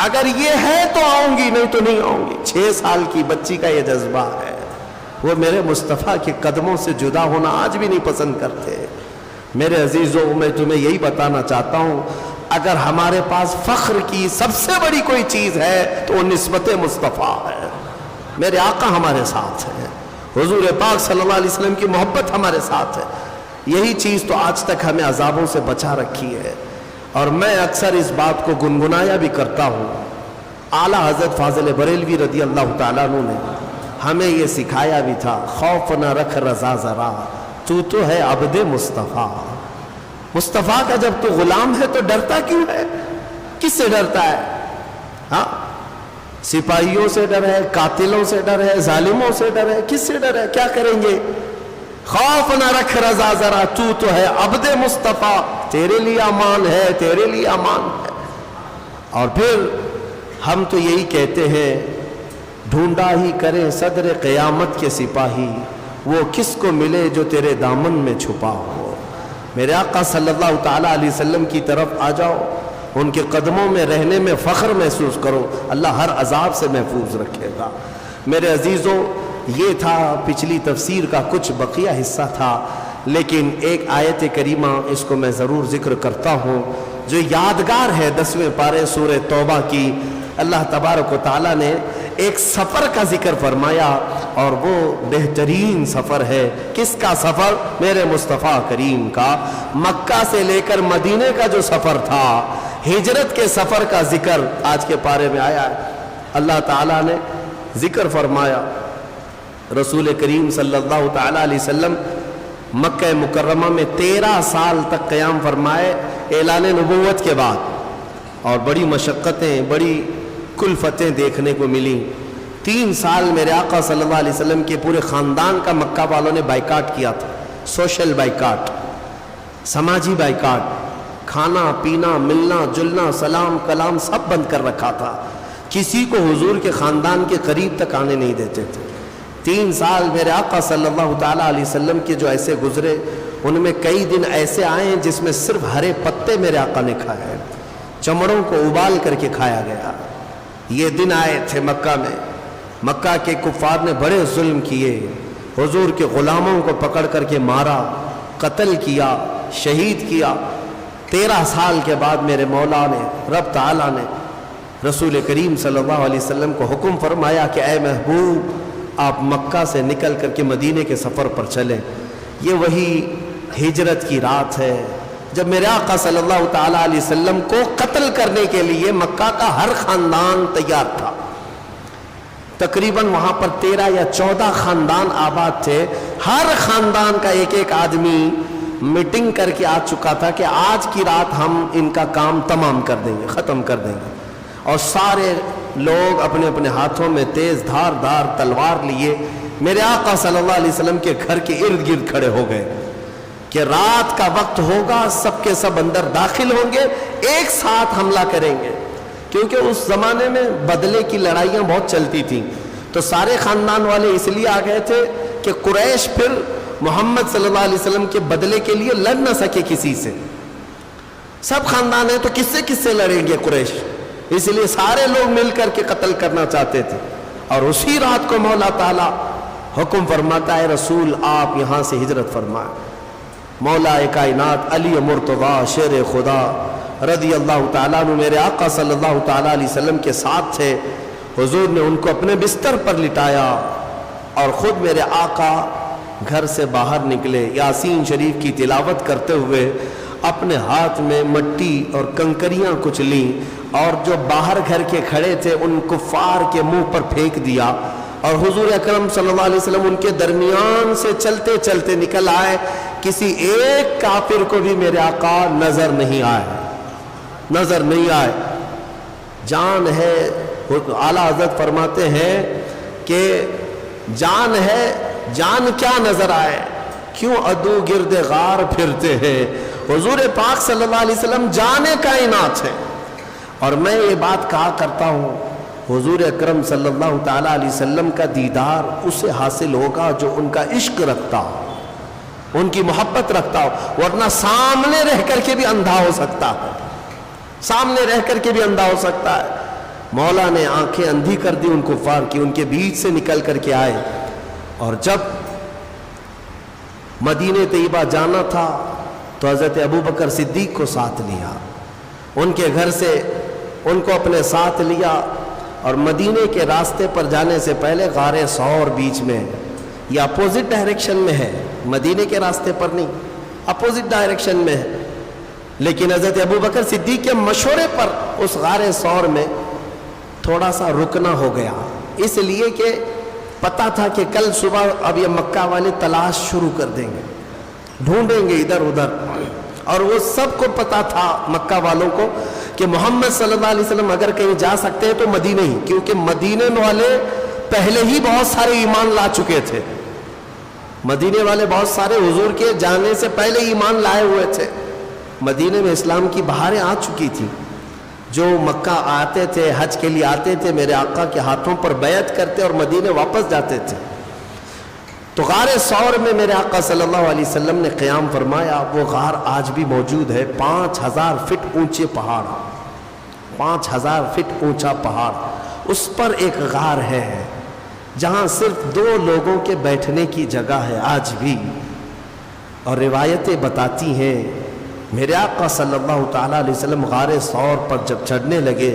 اگر یہ ہے تو آؤں گی، نہیں تو نہیں آؤں گی۔ 6 سال کی بچی کا یہ جذبہ ہے۔ وہ میرے مصطفیٰ کے قدموں سے جدا ہونا آج بھی نہیں پسند کرتے۔ میرے عزیزوں، میں تمہیں یہی بتانا چاہتا ہوں، اگر ہمارے پاس فخر کی سب سے بڑی کوئی چیز ہے تو وہ نسبت مصطفیٰ ہے۔ میرے آقا ہمارے ساتھ ہے، حضور پاک صلی اللہ علیہ وسلم کی محبت ہمارے ساتھ ہے۔ یہی چیز تو آج تک ہمیں عذابوں سے بچا رکھی ہے، اور میں اکثر اس بات کو گنگنایا بھی کرتا ہوں۔ اعلیٰ حضرت فاضل بریلوی رضی اللہ تعالیٰ عنہ نے ہمیں یہ سکھایا بھی تھا، خوف نہ رکھ رضا ذرا، تو ہے عبد مصطفیٰ۔ مصطفیٰ کا جب تو غلام ہے تو ڈرتا کیوں ہے؟ کس سے ڈرتا ہے؟ ہاں، سپاہیوں سے ڈر ہے، قاتلوں سے ڈر ہے، ظالموں سے ڈر ہے، کس سے ڈر ہے؟ کیا کریں گے؟ خوف نہ رکھ رضا ذرا، تو ہے عبد مصطفیٰ، تیرے لیے امان ہے، تیرے لیے امان ہے۔ اور پھر ہم تو یہی کہتے ہیں، ڈھونڈا ہی کریں صدر قیامت کے سپاہی، وہ کس کو ملے جو تیرے دامن میں چھپا ہو۔ میرے آقا صلی اللہ تعالیٰ علیہ وسلم کی طرف آ جاؤ، ان کے قدموں میں رہنے میں فخر محسوس کرو، اللہ ہر عذاب سے محفوظ رکھے گا۔ میرے عزیزوں، یہ تھا پچھلی تفسیر کا کچھ بقیہ حصہ تھا، لیکن ایک آیت کریمہ اس کو میں ضرور ذکر کرتا ہوں جو یادگار ہے، 10ویں پارے سورہ توبہ کی۔ اللہ تبارک و تعالیٰ نے ایک سفر کا ذکر فرمایا، اور وہ بہترین سفر ہے۔ کس کا سفر؟ میرے مصطفیٰ کریم کا۔ مکہ سے لے کر مدینے کا جو سفر تھا، ہجرت کے سفر کا ذکر آج کے پارے میں آیا ہے۔ اللہ تعالیٰ نے ذکر فرمایا، رسول کریم صلی اللہ تعالیٰ علیہ وسلم مکہ مکرمہ میں 13 سال تک قیام فرمائے اعلان نبوت کے بعد، اور بڑی مشقتیں، بڑی کلفتیں دیکھنے کو ملیں۔ 3 سال میرے آقا صلی اللہ علیہ وسلم کے پورے خاندان کا مکہ والوں نے بائیکاٹ کیا تھا، سوشل بائیکاٹ، سماجی بائیکاٹ، کھانا پینا ملنا جلنا سلام کلام سب بند کر رکھا تھا، کسی کو حضور کے خاندان کے قریب تک آنے نہیں دیتے تھے۔ 3 سال میرے آقا صلی اللہ تعالیٰ علیہ وسلم کے جو ایسے گزرے، ان میں کئی دن ایسے آئے ہیں جس میں صرف ہرے پتے میرے آقا نے کھائے، چمڑوں کو ابال کر کے کھایا گیا۔ یہ دن آئے تھے مکہ میں، مکہ کے کفار نے بڑے ظلم کیے، حضور کے غلاموں کو پکڑ کر کے مارا، قتل کیا، شہید کیا۔ 13 سال کے بعد میرے مولا نے، رب تعالیٰ نے رسول کریم صلی اللہ علیہ وسلم کو حکم فرمایا کہ اے محبوب، آپ مکہ سے نکل کر کے مدینے کے سفر پر چلیں۔ یہ وہی ہجرت کی رات ہے جب میرے آقا صلی اللہ تعالیٰ علیہ وسلم کو قتل کرنے کے لیے مکہ کا ہر خاندان تیار تھا۔ تقریباً وہاں پر 13 یا 14 خاندان آباد تھے، ہر خاندان کا ایک ایک آدمی میٹنگ کر کے آ چکا تھا کہ آج کی رات ہم ان کا کام تمام کر دیں گے، ختم کر دیں گے۔ اور سارے لوگ اپنے اپنے ہاتھوں میں تیز دھار تلوار لیے میرے آقا صلی اللہ علیہ وسلم کے گھر کے ارد گرد کھڑے ہو گئے کہ رات کا وقت ہوگا، سب کے سب اندر داخل ہوں گے، ایک ساتھ حملہ کریں گے۔ کیونکہ اس زمانے میں بدلے کی لڑائیاں بہت چلتی تھیں، تو سارے خاندان والے اس لیے آ گئے تھے کہ قریش پھر محمد صلی اللہ علیہ وسلم کے بدلے کے لیے لڑ نہ سکے کسی سے۔ سب خاندان ہیں تو کس سے لڑیں گے قریش، اس لیے سارے لوگ مل کر کے قتل کرنا چاہتے تھے. اور اسی رات کو مولا تعالیٰ حکم فرماتا ہے رسول آپ یہاں سے ہجرت فرمائیں. مولا کائنات علی مرتضیٰ شیر خدا رضی اللہ تعالیٰ عنہ میرے آقا صلی اللہ تعالیٰ علیہ وسلم کے ساتھ تھے. حضور نے ان کو اپنے بستر پر لٹایا اور خود میرے آقا گھر سے باہر نکلے یاسین شریف کی تلاوت کرتے ہوئے. اپنے ہاتھ میں مٹی اور کنکریاں کچھ لیں اور جو باہر گھر کے کھڑے تھے ان کفار کے منہ پر پھینک دیا. اور حضور اکرم صلی اللہ علیہ وسلم ان کے درمیان سے چلتے چلتے نکل آئے. کسی ایک کافر کو بھی میرے آقا نظر نہیں آئے. جان ہے، اعلیٰ حضرت فرماتے ہیں کہ جان ہے، جان کیا نظر آئے، کیوں عدو گرد غار پھرتے ہیں. حضور پاک صلی اللہ علیہ وسلم جان کائنات ہے. اور میں یہ بات کہا کرتا ہوں حضور اکرم صلی اللہ تعالیٰ علیہ وسلم کا دیدار اسے حاصل ہوگا جو ان کا عشق رکھتا ہو، ان کی محبت رکھتا ہو، ورنہ سامنے رہ کر کے بھی اندھا ہو سکتا ہے، سامنے رہ کر کے بھی اندھا ہو سکتا ہے. مولا نے آنکھیں اندھی کر دی ان کفار کی، ان کے بیچ سے نکل کر کے آئے. اور جب مدینہ طیبہ جانا تھا تو حضرت ابوبکر صدیق کو ساتھ لیا، ان کے گھر سے ان کو اپنے ساتھ لیا. اور مدینے کے راستے پر جانے سے پہلے غار ثور بیچ میں ہے، یہ اپوزٹ ڈائریکشن میں ہے، مدینے کے راستے پر نہیں، اپوزٹ ڈائریکشن میں ہے. لیکن حضرت ابوبکر صدیق کے مشورے پر اس غار ثور میں تھوڑا سا رکنا ہو گیا، اس لیے کہ پتا تھا کہ کل صبح اب یہ مکہ والے تلاش شروع کر دیں گے، ڈھونڈیں گے ادھر ادھر. اور وہ سب کو پتا تھا مکہ والوں کو کہ محمد صلی اللہ علیہ وسلم اگر کہیں جا سکتے ہیں تو مدینہ ہی، کیونکہ مدینے والے پہلے ہی بہت سارے ایمان لا چکے تھے. مدینے والے بہت سارے حضور کے جانے سے پہلے ایمان لائے ہوئے تھے. مدینے میں اسلام کی بہاریں آ چکی تھی. جو مکہ آتے تھے، حج کے لیے آتے تھے، میرے آقا کے ہاتھوں پر بیعت کرتے اور مدینے واپس جاتے تھے. تو غار ثور میں میرے آقا صلی اللہ علیہ وسلم نے قیام فرمایا. وہ غار آج بھی موجود ہے، 5000 فٹ اونچے پہاڑ، 5000 فٹ اونچا پہاڑ، اس پر ایک غار ہے جہاں صرف 2 لوگوں کے بیٹھنے کی جگہ ہے آج بھی. اور روایتیں بتاتی ہیں میرے آقا صلی اللہ تعالیٰ علیہ وسلم غار ثور پر جب چڑھنے لگے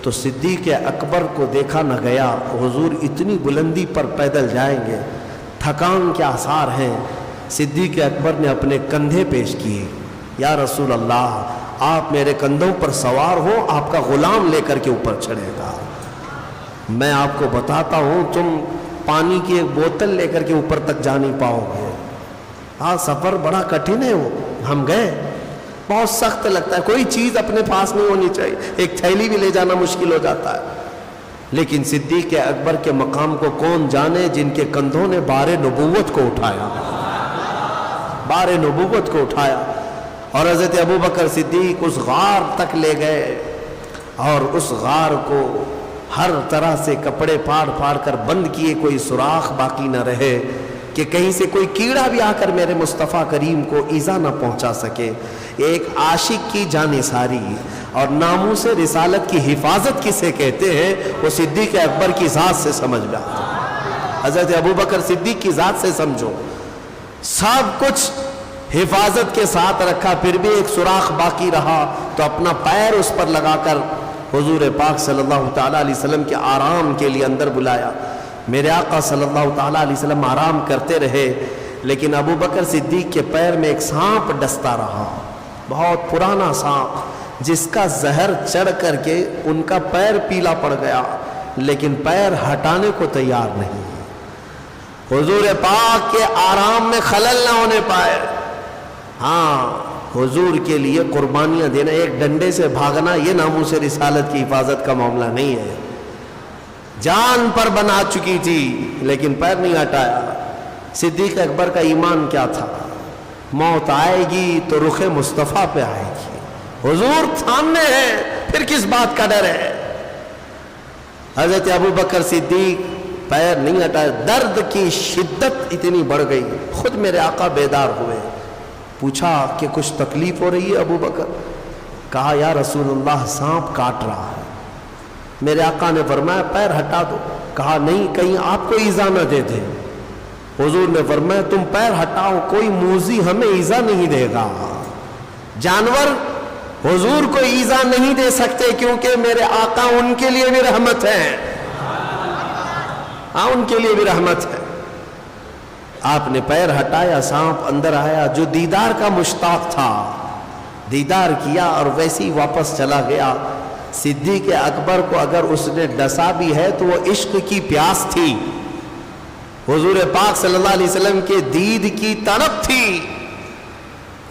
تو صدیق اکبر کو دیکھا نہ گیا. حضور اتنی بلندی پر پیدل جائیں گے، تھکان کے آثار ہیں. صدیق اکبر نے اپنے کندھے پیش کیے، یا رسول اللہ آپ میرے کندھوں پر سوار ہو، آپ کا غلام لے کر کے اوپر چڑھے گا. میں آپ کو بتاتا ہوں تم پانی کی ایک بوتل لے کر کے اوپر تک جا نہیں پاؤ گے. ہاں سفر بڑا کٹھن ہے. وہ ہم گئے، بہت سخت لگتا ہے، کوئی چیز اپنے پاس نہیں ہونی چاہیے، ایک تھیلی بھی لے جانا مشکل ہو جاتا ہے. لیکن صدیق اکبر کے مقام کو کون جانے جن کے کندھوں نے بار نبوت کو اٹھایا، بار نبوت کو اٹھایا. اور حضرت ابوبکر صدیق اس غار تک لے گئے اور اس غار کو ہر طرح سے کپڑے پھاڑ پھاڑ کر بند کیے، کوئی سوراخ باقی نہ رہے کہ کہیں سے کوئی کیڑا بھی آ کر میرے مصطفیٰ کریم کو ایذا نہ پہنچا سکے. ایک عاشق کی جانثاری اور ناموس رسالت کی حفاظت کسے کہتے ہیں وہ صدیق اکبر کی ذات سے سمجھ میں آتا ہے. حضرت ابوبکر صدیق کی ذات سے سمجھو، سب کچھ حفاظت کے ساتھ رکھا، پھر بھی ایک سوراخ باقی رہا تو اپنا پیر اس پر لگا کر حضور پاک صلی اللہ تعالیٰ علیہ وسلم کے آرام کے لیے اندر بلایا. میرے آقا صلی اللہ تعالیٰ علیہ وسلم آرام کرتے رہے، لیکن ابوبکر صدیق کے پیر میں ایک سانپ ڈستا رہا، بہت پرانا سانپ جس کا زہر چڑھ کر کے ان کا پیر پیلا پڑ گیا، لیکن پیر ہٹانے کو تیار نہیں. حضور پاک کے آرام میں خلل نہ ہونے پائے. ہاں حضور کے لیے قربانیاں دینا، ایک ڈنڈے سے بھاگنا، یہ ناموس رسالت کی حفاظت کا معاملہ نہیں ہے. جان پر بنا چکی تھی لیکن پیر نہیں ہٹایا. صدیق اکبر کا ایمان کیا تھا؟ موت آئے گی تو رخ مصطفیٰ پہ آئے گی، حضور سامنے ہے، پھر کس بات کا ڈر ہے. حضرت ابوبکر صدیق پیر نہیں ہٹائے. درد کی شدت اتنی بڑھ گئی، خود میرے آقا بیدار ہوئے. پوچھا کہ کچھ تکلیف ہو رہی ہے ابوبکر؟ کہا یا رسول اللہ سانپ کاٹ رہا ہے. میرے آقا نے فرمایا پیر ہٹا دو. کہا نہیں کہیں آپ کو ایزا نہ دے دے. حضور نے فرمایا تم پیر ہٹاؤ, کوئی موذی ہمیں ایزا نہیں دے گا. جانور حضور کو ایزا نہیں دے سکتے کیونکہ میرے آقا ان کے لیے بھی رحمت ہے. ہاں ان کے لیے بھی رحمت ہے. آپ نے پیر ہٹایا, سانپ اندر آیا. جو دیدار کا مشتاق تھا دیدار کیا اور ویسے ہی واپس چلا گیا. صدیق اکبر کو اگر اس نے ڈسا بھی ہے تو وہ عشق کی پیاس تھی, حضور پاک صلی اللہ علیہ وسلم کے دید کی طلب تھی.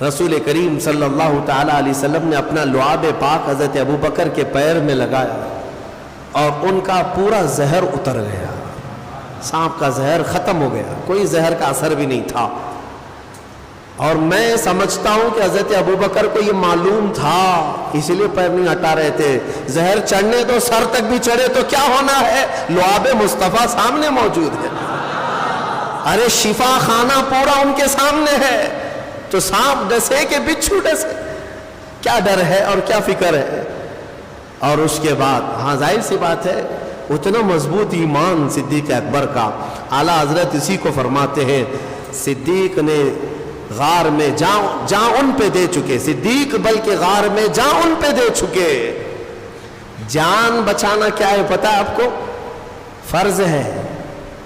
رسول کریم صلی اللہ تعالی علیہ وسلم نے اپنا لعاب پاک حضرت ابوبکر کے پیر میں لگایا اور ان کا پورا زہر اتر گیا. سانپ کا زہر ختم ہو گیا, کوئی زہر کا اثر بھی نہیں تھا. اور میں سمجھتا ہوں کہ حضرت ابوبکر کو یہ معلوم تھا, اسی لیے پیر نہیں ہٹا رہے تھے. زہر چڑھنے تو سر تک بھی چڑھے تو کیا ہونا ہے, لعاب مصطفیٰ سامنے موجود ہے. ارے شفا خانہ پورا ان کے سامنے ہے, تو سانپ ڈسے کہ بچھو ڈسے, کیا ڈر ہے اور کیا فکر ہے. اور اس کے بعد ہاں ظاہر سی بات ہے اتنا مضبوط ایمان صدیق اکبر کا. اعلیٰ حضرت اسی کو فرماتے ہیں صدیق نے غار میں جاں ان پہ دے چکے. صدیق بلکہ غار میں جاں ان پہ دے چکے. جان بچانا کیا ہے پتہ ہے آپ کو؟ فرض ہے.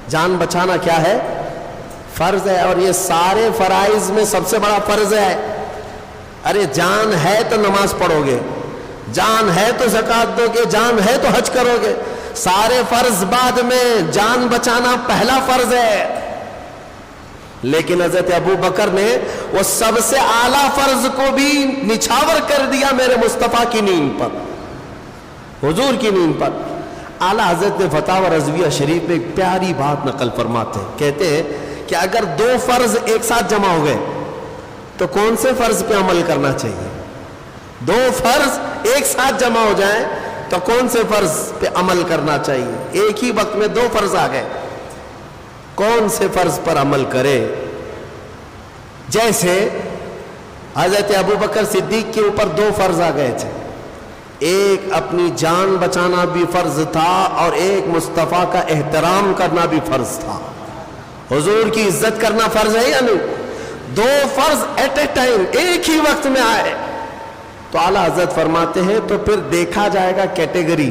جان بچانا کیا ہے؟ فرض ہے. اور یہ سارے فرائض میں سب سے بڑا فرض ہے. ارے جان ہے تو نماز پڑھو گے, جان ہے تو زکوٰۃ دو گے, جان ہے تو حج کرو گے. سارے فرض بعد میں, جان بچانا پہلا فرض ہے. لیکن حضرت ابوبکر نے وہ سب سے اعلیٰ فرض کو بھی نچھاور کر دیا میرے مصطفیٰ کی نیند پر, حضور کی نیند پر. اعلیٰ حضرت نے فتاوی رضویہ شریف میں ایک پیاری بات نقل فرماتے ہیں. کہتے ہیں کہ اگر دو فرض ایک ساتھ جمع ہو گئے تو کون سے فرض پہ عمل کرنا چاہیے؟ دو فرض ایک ساتھ جمع ہو جائیں تو کون سے فرض پہ عمل کرنا چاہیے؟ ایک ہی وقت میں دو فرض آ گئے, کون سے فرض پر عمل کرے؟ جیسے حضرت ابوبکر صدیق کے اوپر دو فرض آ گئے تھے, ایک اپنی جان بچانا بھی فرض تھا اور ایک مصطفیٰ کا احترام کرنا بھی فرض تھا. حضور کی عزت کرنا فرض ہے یا نہیں؟ دو فرض ایٹ اے ٹائم ایک ہی وقت میں آئے تو اعلیٰ حضرت فرماتے ہیں تو پھر دیکھا جائے گا کیٹیگری,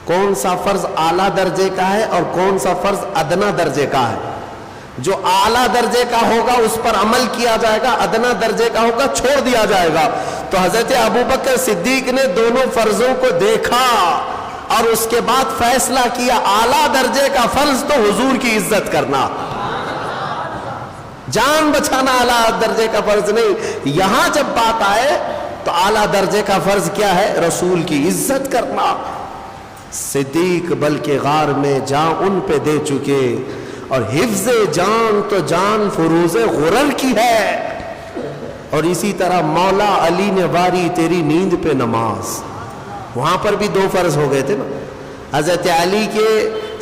کون سا فرض اعلیٰ درجے کا ہے اور کون سا فرض ادنا درجے کا ہے. جو اعلیٰ درجے کا ہوگا اس پر عمل کیا جائے گا, ادنا درجے کا ہوگا چھوڑ دیا جائے گا. تو حضرت ابوبکر صدیق نے دونوں فرضوں کو دیکھا اور اس کے بعد فیصلہ کیا اعلیٰ درجے کا فرض تو حضور کی عزت کرنا, جان بچانا اعلیٰ درجے کا فرض نہیں. یہاں جب بات آئے تو اعلیٰ درجے کا فرض کیا ہے؟ رسول کی عزت کرنا. صدیق بلکہ غار میں جان ان پہ دے چکے, اور حفظ جان تو جان فروز غرر کی ہے. اور اسی طرح مولا علی نے واری تیری نیند پہ نماز, وہاں پر بھی دو فرض ہو گئے تھے نا. حضرت علی کے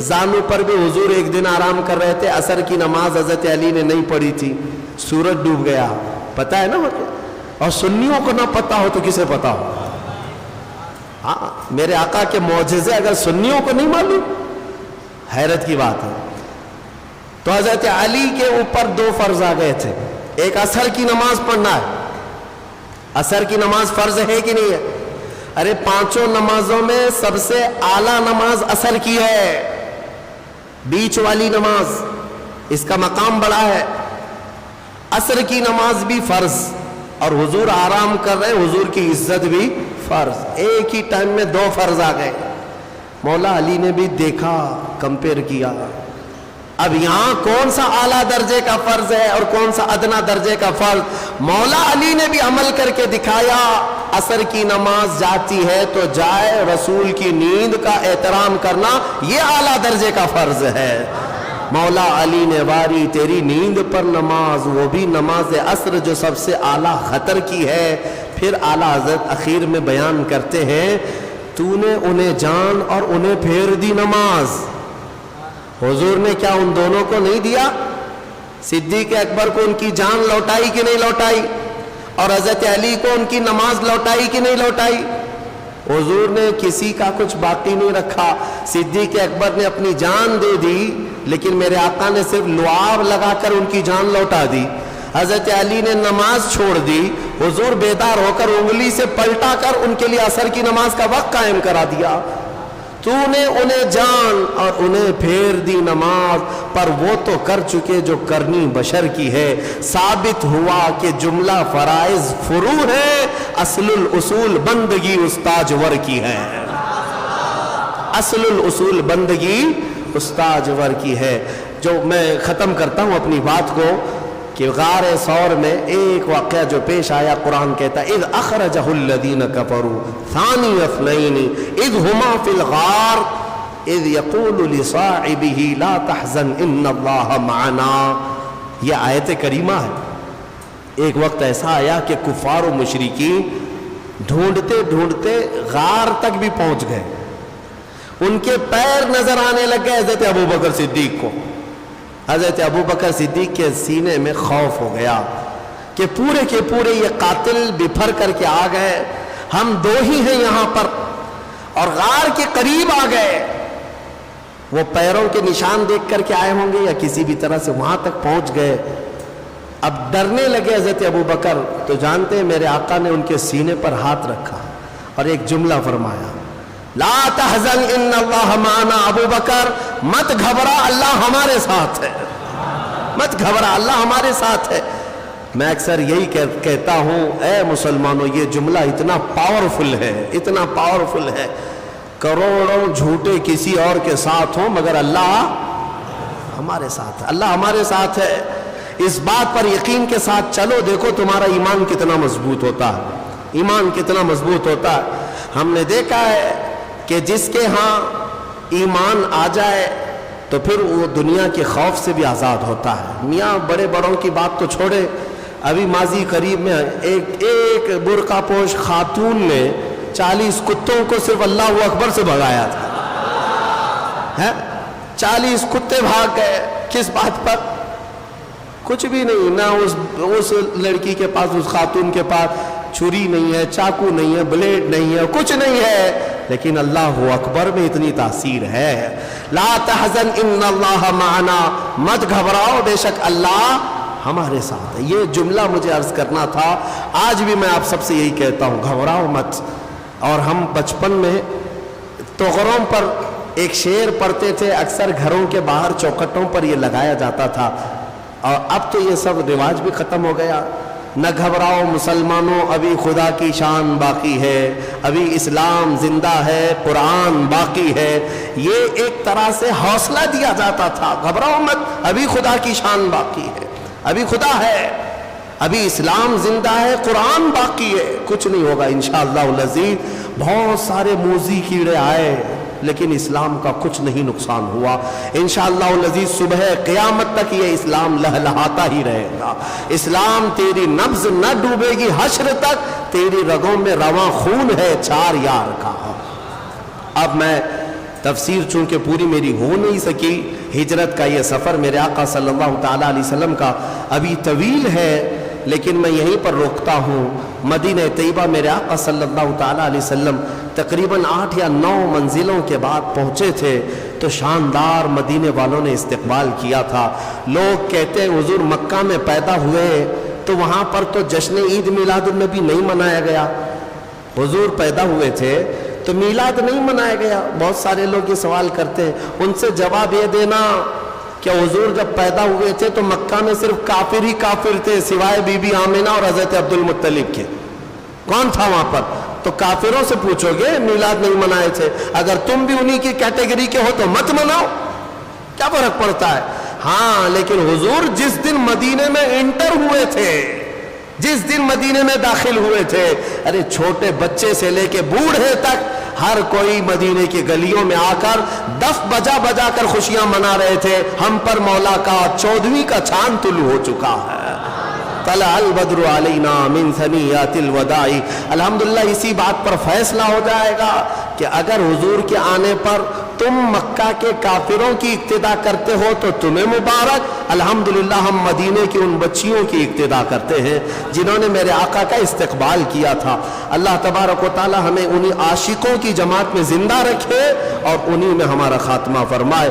زانوں پر بھی حضور ایک دن آرام کر رہے تھے, عصر کی نماز حضرت علی نے نہیں پڑھی تھی, سورج ڈوب گیا, پتہ ہے نا. اور سنیوں کو نہ پتہ ہو تو کسے پتہ ہو؟ ہاں میرے آقا کے معجزے اگر سنیوں کو نہیں معلوم, حیرت کی بات ہے. تو حضرت علی کے اوپر دو فرض آ گئے تھے. ایک عصر کی نماز پڑھنا ہے. عصر کی نماز فرض ہے کہ نہیں ہے؟ ارے پانچوں نمازوں میں سب سے اعلیٰ نماز عصر کی ہے, بیچ والی نماز, اس کا مقام بڑا ہے. عصر کی نماز بھی فرض, اور حضور آرام کر رہے, حضور کی عزت بھی فرض. ایک ہی ٹائم میں دو فرض آ گئے. مولا علی نے بھی دیکھا, کمپیئر کیا. اب یہاں کون سا اعلیٰ درجے کا فرض ہے اور کون سا ادنا درجے کا فرض؟ مولا علی نے بھی عمل کر کے دکھایا. عصر کی نماز جاتی ہے تو جائے, رسول کی نیند کا احترام کرنا یہ اعلیٰ درجے کا فرض ہے. مولا علی نے واری تیری نیند پر نماز, وہ بھی نماز عصر جو سب سے اعلیٰ خطر کی ہے. پھر اعلیٰ حضرت اخیر میں بیان کرتے ہیں تو نے انہیں جان اور انہیں پھیر دی نماز. حضور نے کیا ان دونوں کو نہیں دیا؟ صدیق اکبر کو ان کی جان لوٹائی کہ نہیں لوٹائی؟ اور حضرت علی کو ان کی نماز لوٹائی کہ نہیں لوٹائی؟ حضور نے کسی کا کچھ باقی نہیں رکھا. صدیق اکبر نے اپنی جان دے دی لیکن میرے آقا نے صرف لعاب لگا کر ان کی جان لوٹا دی. حضرت علی نے نماز چھوڑ دی, حضور بیدار ہو کر انگلی سے پلٹا کر ان کے لیے عصر کی نماز کا وقت قائم کرا دیا. تو نے انہیں جان اور انہیں پھیر دی نماز, پر وہ تو کر چکے جو کرنی بشر کی ہے. ثابت ہوا کہ جملہ فرائض فروع ہے, اصل الاصول بندگی استاجور کی ہے. اصل الاصول بندگی استاجور کی ہے. جو میں ختم کرتا ہوں اپنی بات کو کہ غار ثور میں ایک واقعہ جو پیش آیا, قرآن کہتا ہے اذ اخرجہ الذین کفروا ثانی اثنین اذ ہما فی الغار اذ یقول لصاحبہ لا تحزن ان اللہ معنا. یہ آیت کریمہ ہے. ایک وقت ایسا آیا کہ کفار و مشرکین ڈھونڈتے ڈھونڈتے غار تک بھی پہنچ گئے. ان کے پیر نظر آنے لگ گئے حضرت ابوبکر صدیق کو. حضرت ابوبکر صدیق کے سینے میں خوف ہو گیا کہ پورے کے پورے یہ قاتل بپھر کر کے آ گئے, ہم دو ہی ہیں یہاں پر, اور غار کے قریب آ گئے. وہ پیروں کے نشان دیکھ کر کے آئے ہوں گے یا کسی بھی طرح سے وہاں تک پہنچ گئے. اب ڈرنے لگے حضرت ابوبکر. تو جانتے ہیں میرے آقا نے ان کے سینے پر ہاتھ رکھا اور ایک جملہ فرمایا, لا تحزن ان اللہ معنا. ابو بکر مت گھبرا, اللہ ہمارے ساتھ ہے. مت گھبرا, اللہ ہمارے ساتھ ہے. میں اکثر یہی کہتا ہوں اے مسلمانوں, یہ جملہ اتنا پاورفل ہے, اتنا پاورفل ہے. کروڑوں جھوٹے کسی اور کے ساتھ ہوں مگر اللہ ہمارے ساتھ ہے. اللہ ہمارے ساتھ ہے. اس بات پر یقین کے ساتھ چلو, دیکھو تمہارا ایمان کتنا مضبوط ہوتا ہے. ایمان کتنا مضبوط ہوتا ہے. ہم نے دیکھا ہے کہ جس کے ہاں ایمان آ جائے تو پھر وہ دنیا کے خوف سے بھی آزاد ہوتا ہے. میاں بڑے بڑوں کی بات تو چھوڑے, ابھی ماضی قریب میں ایک برقع پوش خاتون نے 40 کتوں کو صرف اللہ اکبر سے بھگایا تھا. 40 کتے بھاگ گئے. کس بات پر؟ کچھ بھی نہیں. نہ اس لڑکی کے پاس, اس خاتون کے پاس چھری نہیں ہے, چاقو نہیں ہے, بلیڈ نہیں ہے, کچھ نہیں ہے, لیکن اللہ اکبر میں اتنی تاثیر ہے. لا تحزن ان اللہ معنا. مت گھبراؤ, بے شک اللہ ہمارے ساتھ ہے. یہ جملہ مجھے عرض کرنا تھا. آج بھی میں آپ سب سے یہی کہتا ہوں, گھبراؤ مت. اور ہم بچپن میں طغروں پر ایک شعر پڑھتے تھے, اکثر گھروں کے باہر چوکھٹوں پر یہ لگایا جاتا تھا, اور اب تو یہ سب رواج بھی ختم ہو گیا. نہ گھبراؤ مسلمانوں, ابھی خدا کی شان باقی ہے, ابھی اسلام زندہ ہے, قرآن باقی ہے. یہ ایک طرح سے حوصلہ دیا جاتا تھا, گھبراؤ مت, ابھی خدا کی شان باقی ہے, ابھی خدا ہے, ابھی اسلام زندہ ہے, قرآن باقی ہے, کچھ نہیں ہوگا انشاءاللہ العزیز. بہت سارے موذی کیڑے آئے لیکن اسلام کا کچھ نہیں نقصان ہوا انشاءاللہ العزیز. صبح قیامت تک یہ اسلام لہلہاتا ہی رہے گا. اسلام تیری نبض نہ ڈوبے گی, حشر تک تیری رگوں میں رواں خون ہے 4 یار کا. اب میں تفسیر چونکہ پوری میری ہو نہیں سکی, ہجرت کا یہ سفر میرے آقا صلی اللہ تعالیٰ علیہ وسلم کا ابھی طویل ہے, لیکن میں یہیں پر روکتا ہوں. مدینہ طیبہ میرے آقا صلی اللہ تعالیٰ علیہ وسلم تقریباً 8 یا 9 منزلوں کے بعد پہنچے تھے تو شاندار مدینے والوں نے استقبال کیا تھا. لوگ کہتے ہیں حضور مکہ میں پیدا ہوئے تو وہاں پر تو جشن عید میلاد النبی نہیں منایا گیا. حضور پیدا ہوئے تھے تو میلاد نہیں منایا گیا. بہت سارے لوگ یہ سوال کرتے ہیں, ان سے جواب یہ دینا کہ حضور جب پیدا ہوئے تھے تو مکہ میں صرف کافر ہی کافر تھے سوائے بی بی آمنہ اور حضرت عبد المطلب کے. کون تھا وہاں پر؟ تو کافروں سے پوچھو گے میلاد نہیں منائے تھے. اگر تم بھی انہی کی کیٹیگری کے ہو تو مت مناؤ, کیا فرق پڑتا ہے. ہاں لیکن حضور جس دن مدینے میں انٹر ہوئے تھے, جس دن مدینے میں داخل ہوئے تھے, ارے چھوٹے بچے سے لے کے بوڑھے تک ہر کوئی مدینے کی گلیوں میں آ کر دف بجا بجا کر خوشیاں منا رہے تھے. ہم پر مولا کا 14ویں کا چاند طلوع ہو چکا ہے. طلع البدر علینا من ثنیات الوداع. الحمدللہ اسی بات پر فیصلہ ہو جائے گا کہ اگر حضور کے آنے پر تم مکہ کے کافروں کی اقتدا کرتے ہو تو تمہیں مبارک, الحمدللہ ہم مدینے کی ان بچیوں کی اقتدا کرتے ہیں جنہوں نے میرے آقا کا استقبال کیا تھا. اللہ تبارک و تعالی ہمیں انہی عاشقوں کی جماعت میں زندہ رکھے اور انہی میں ہمارا خاتمہ فرمائے.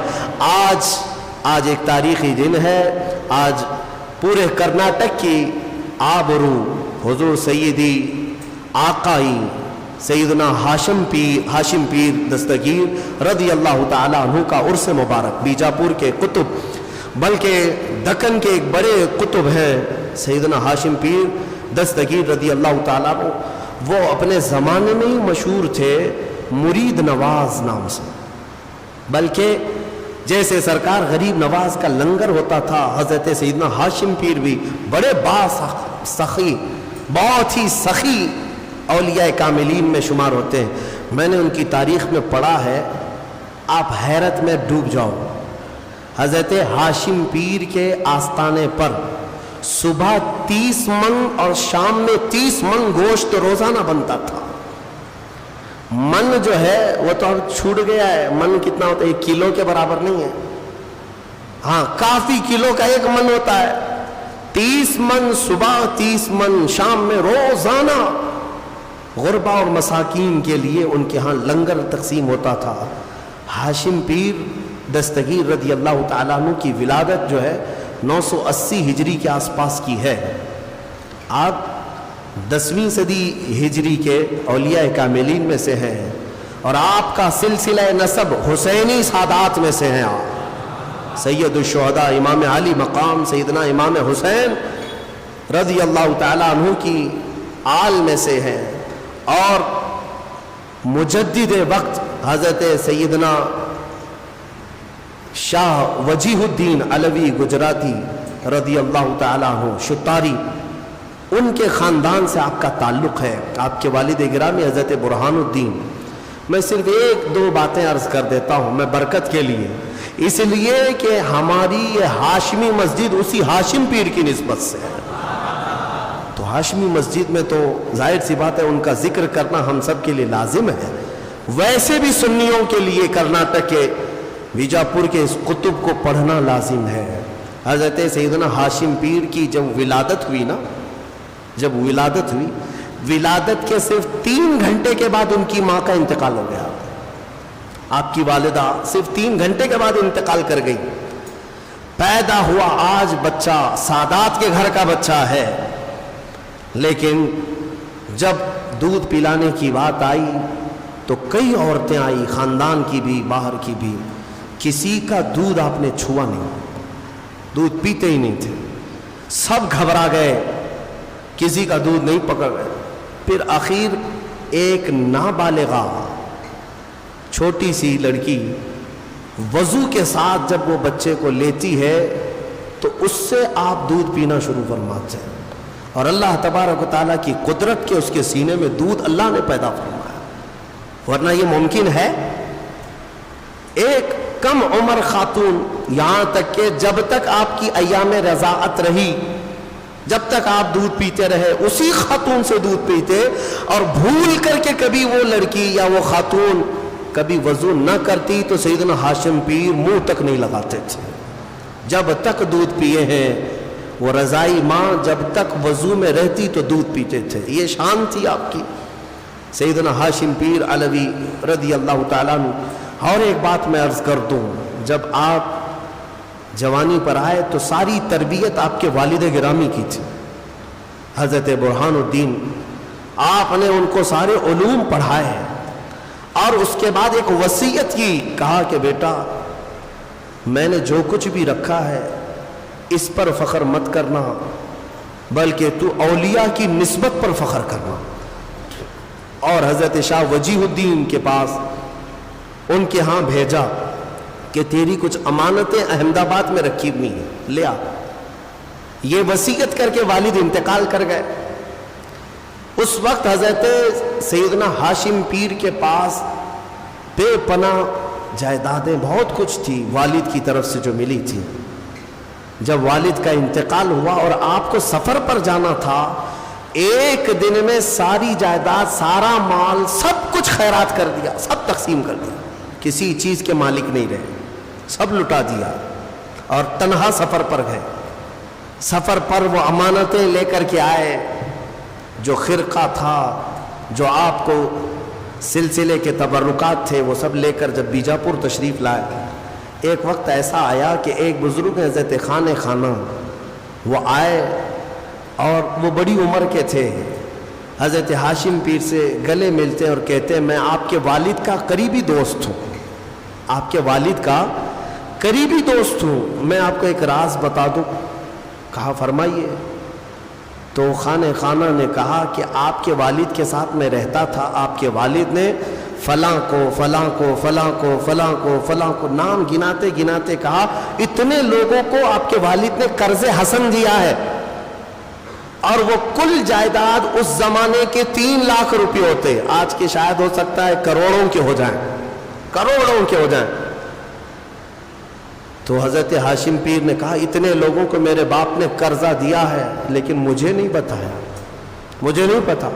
آج ایک تاریخی دن ہے. آج پورے کرناٹک کی آبرو حضور سیدی آقائی سیدنا ہاشم پیر دستگیر رضی اللہ تعالیٰ عنہ کا عرس مبارک. بیجاپور کے قطب بلکہ دکن کے ایک بڑے قطب ہیں سیدنا ہاشم پیر دستگیر رضی اللہ تعالیٰ عنہ. وہ اپنے زمانے میں ہی مشہور تھے مرید نواز نام سے. بلکہ جیسے سرکار غریب نواز کا لنگر ہوتا تھا، حضرت سیدنا ہاشم پیر بھی بڑے سخی، بہت ہی سخی اولیاء کاملین میں شمار ہوتے ہیں. میں نے ان کی تاریخ میں پڑھا ہے، آپ حیرت میں ڈوب جاؤ. حضرت ہاشم پیر کے آستانے پر صبح 30 من اور شام میں 30 من گوشت روزانہ بنتا تھا. من جو ہے وہ تو اب چھوٹ گیا ہے. من کتنا ہوتا ہے؟ 1 کلو کے برابر نہیں ہے. ہاں، کافی کلو کا 1 من ہوتا ہے. 30 من صبح، 30 من شام میں روزانہ غربا اور مساکین کے لیے ان کے ہاں لنگر تقسیم ہوتا تھا. ہاشم پیر دستگیر رضی اللہ تعالیٰ عنہ کی ولادت جو ہے 980 ہجری کے آس پاس کی ہے. آپ 10ویں صدی ہجری کے اولیاء کاملین میں سے ہیں اور آپ کا سلسلہ نسب حسینی سادات میں سے ہیں. آپ سید الشہداء امام علی مقام سیدنا امام حسین رضی اللہ تعالیٰ عنہ کی آل میں سے ہیں. اور مجدد وقت حضرت سیدنا شاہ وجیہ الدین علوی گجراتی رضی اللہ تعالیٰ عنہ شتاری، ان کے خاندان سے آپ کا تعلق ہے. آپ کے والد گرامی حضرت برہان الدین. میں صرف 1-2 باتیں عرض کر دیتا ہوں میں برکت کے لیے، اس لیے کہ ہماری یہ ہاشمی مسجد اسی ہاشم پیر کی نسبت سے ہے. تو ہاشمی مسجد میں تو ظاہر سی بات ہے ان کا ذکر کرنا ہم سب کے لیے لازم ہے. ویسے بھی سنیوں کے لیے کرناٹک کے بیجاپور کے اس قطب کو پڑھنا لازم ہے. حضرت سیدنا ہاشم پیر کی جب ولادت ہوئی، ولادت کے صرف 3 گھنٹے کے بعد ان کی ماں کا انتقال ہو گیا. آپ کی والدہ صرف 3 گھنٹے کے بعد انتقال کر گئی. پیدا ہوا آج بچہ سادات کے گھر کا بچہ ہے، لیکن جب دودھ پلانے کی بات آئی تو کئی عورتیں آئی، خاندان کی بھی باہر کی بھی. کسی کا دودھ آپ نے چھوا نہیں، دودھ پیتے ہی نہیں تھے. سب گھبرا گئے، کسی کا دودھ نہیں پکڑ گئے. پھر آخر ایک نابالغہ چھوٹی سی لڑکی وضو کے ساتھ جب وہ بچے کو لیتی ہے تو اس سے آپ دودھ پینا شروع فرماتے ہیں. اور اللہ تبارک و تعالیٰ کی قدرت کے اس کے سینے میں دودھ اللہ نے پیدا فرمایا. ورنہ یہ ممکن ہے؟ ایک کم عمر خاتون، یہاں تک کہ جب تک آپ کی ایام رضاعت رہی، جب تک آپ دودھ پیتے رہے اسی خاتون سے دودھ پیتے، اور بھول کر کے کبھی وہ لڑکی یا وہ خاتون کبھی وضو نہ کرتی تو سیدنا ہاشم پیر منہ تک نہیں لگاتے تھے. جب تک دودھ پیے ہیں وہ رضائی ماں جب تک وضو میں رہتی تو دودھ پیتے تھے. یہ شان تھی آپ کی سیدنا ہاشم پیر علوی رضی اللہ تعالیٰ عنہ. اور ایک بات میں عرض کر دوں، جب آپ جوانی پر آئے تو ساری تربیت آپ کے والد گرامی کی تھی حضرت برہان الدین. آپ نے ان کو سارے علوم پڑھائے اور اس کے بعد ایک وصیت کی، کہا کہ بیٹا میں نے جو کچھ بھی رکھا ہے اس پر فخر مت کرنا، بلکہ تو اولیاء کی نسبت پر فخر کرنا. اور حضرت شاہ وجیہ الدین کے پاس ان کے ہاں بھیجا کہ تیری کچھ امانتیں احمد آباد میں رکھی ہوئی ہیں، لے آ. یہ وصیت کر کے والد انتقال کر گئے. اس وقت حضرت سیدنا ہاشم پیر کے پاس بے پناہ جائیدادیں بہت کچھ تھی والد کی طرف سے جو ملی تھی. جب والد کا انتقال ہوا اور آپ کو سفر پر جانا تھا، ایک دن میں ساری جائیداد، سارا مال، سب کچھ خیرات کر دیا، سب تقسیم کر دیا. کسی چیز کے مالک نہیں رہے، سب لٹا دیا. اور تنہا سفر پر گئے. سفر پر وہ امانتیں لے کر کے آئے، جو خرقہ تھا، جو آپ کو سلسلے کے تبرکات تھے، وہ سب لے کر جب بیجاپور تشریف لائے. ایک وقت ایسا آیا کہ ایک بزرگ حضرت خانہ وہ آئے اور وہ بڑی عمر کے تھے. حضرت ہاشم پیر سے گلے ملتے اور کہتے ہیں میں آپ کے والد کا قریبی دوست ہوں، آپ کے والد کا قریبی دوست ہوں، میں آپ کو ایک راز بتا دوں. کہا فرمائیے. تو خانہ نے کہا کہ آپ کے والد کے ساتھ میں رہتا تھا، آپ کے والد نے فلاں کو فلاں کو فلاں کو فلاں کو فلاں کو نام گناتے گناتے کہا اتنے لوگوں کو آپ کے والد نے قرض حسن دیا ہے، اور وہ کل جائیداد اس زمانے کے 3 لاکھ روپے ہوتے، آج کے شاید ہو سکتا ہے کروڑوں کے ہو جائیں، کروڑوں کے ہو جائیں. تو حضرت ہاشم پیر نے کہا اتنے لوگوں کو میرے باپ نے قرضہ دیا ہے لیکن مجھے نہیں بتایا، مجھے نہیں پتا.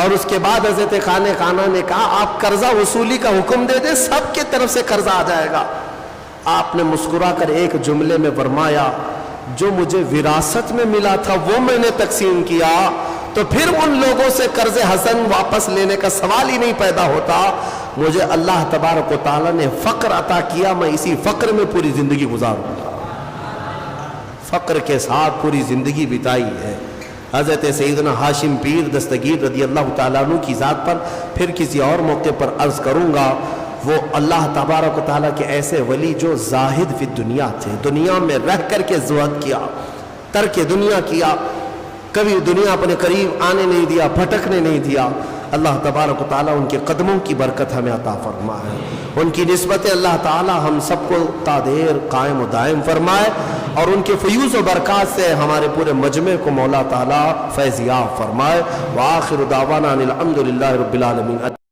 اور اس کے بعد حضرت خانہ نے کہا آپ قرضہ وصولی کا حکم دے دیں، سب کے طرف سے قرضہ آ جائے گا. آپ نے مسکرا کر ایک جملے میں فرمایا جو مجھے وراثت میں ملا تھا وہ میں نے تقسیم کیا، تو پھر ان لوگوں سے قرض حسن واپس لینے کا سوال ہی نہیں پیدا ہوتا. مجھے اللہ تبارک و تعالیٰ نے فقر عطا کیا، میں اسی فقر میں پوری زندگی گزاروں گا. فقر کے ساتھ پوری زندگی بتائی ہے. حضرت سیدنا ہاشم پیر دستگیر رضی اللہ تعالیٰ عنہ کی ذات پر پھر کسی اور موقع پر عرض کروں گا. وہ اللہ تبارک و تعالیٰ کے ایسے ولی جو زاہد فی دنیا تھے، دنیا میں رہ کر کے زہد کیا، ترک دنیا کیا، کبھی دنیا اپنے قریب آنے نہیں دیا، بھٹکنے نہیں دیا. اللہ تبارک و تعالیٰ ان کے قدموں کی برکت ہمیں عطا فرمائے، ان کی نسبت اللہ تعالیٰ ہم سب کو تا دیر قائم و دائم فرمائے، اور ان کے فیوز و برکات سے ہمارے پورے مجمع کو مولا تعالیٰ فیض یاب فرمائے. وآخر دعوانا الحمد للہ رب العالمین.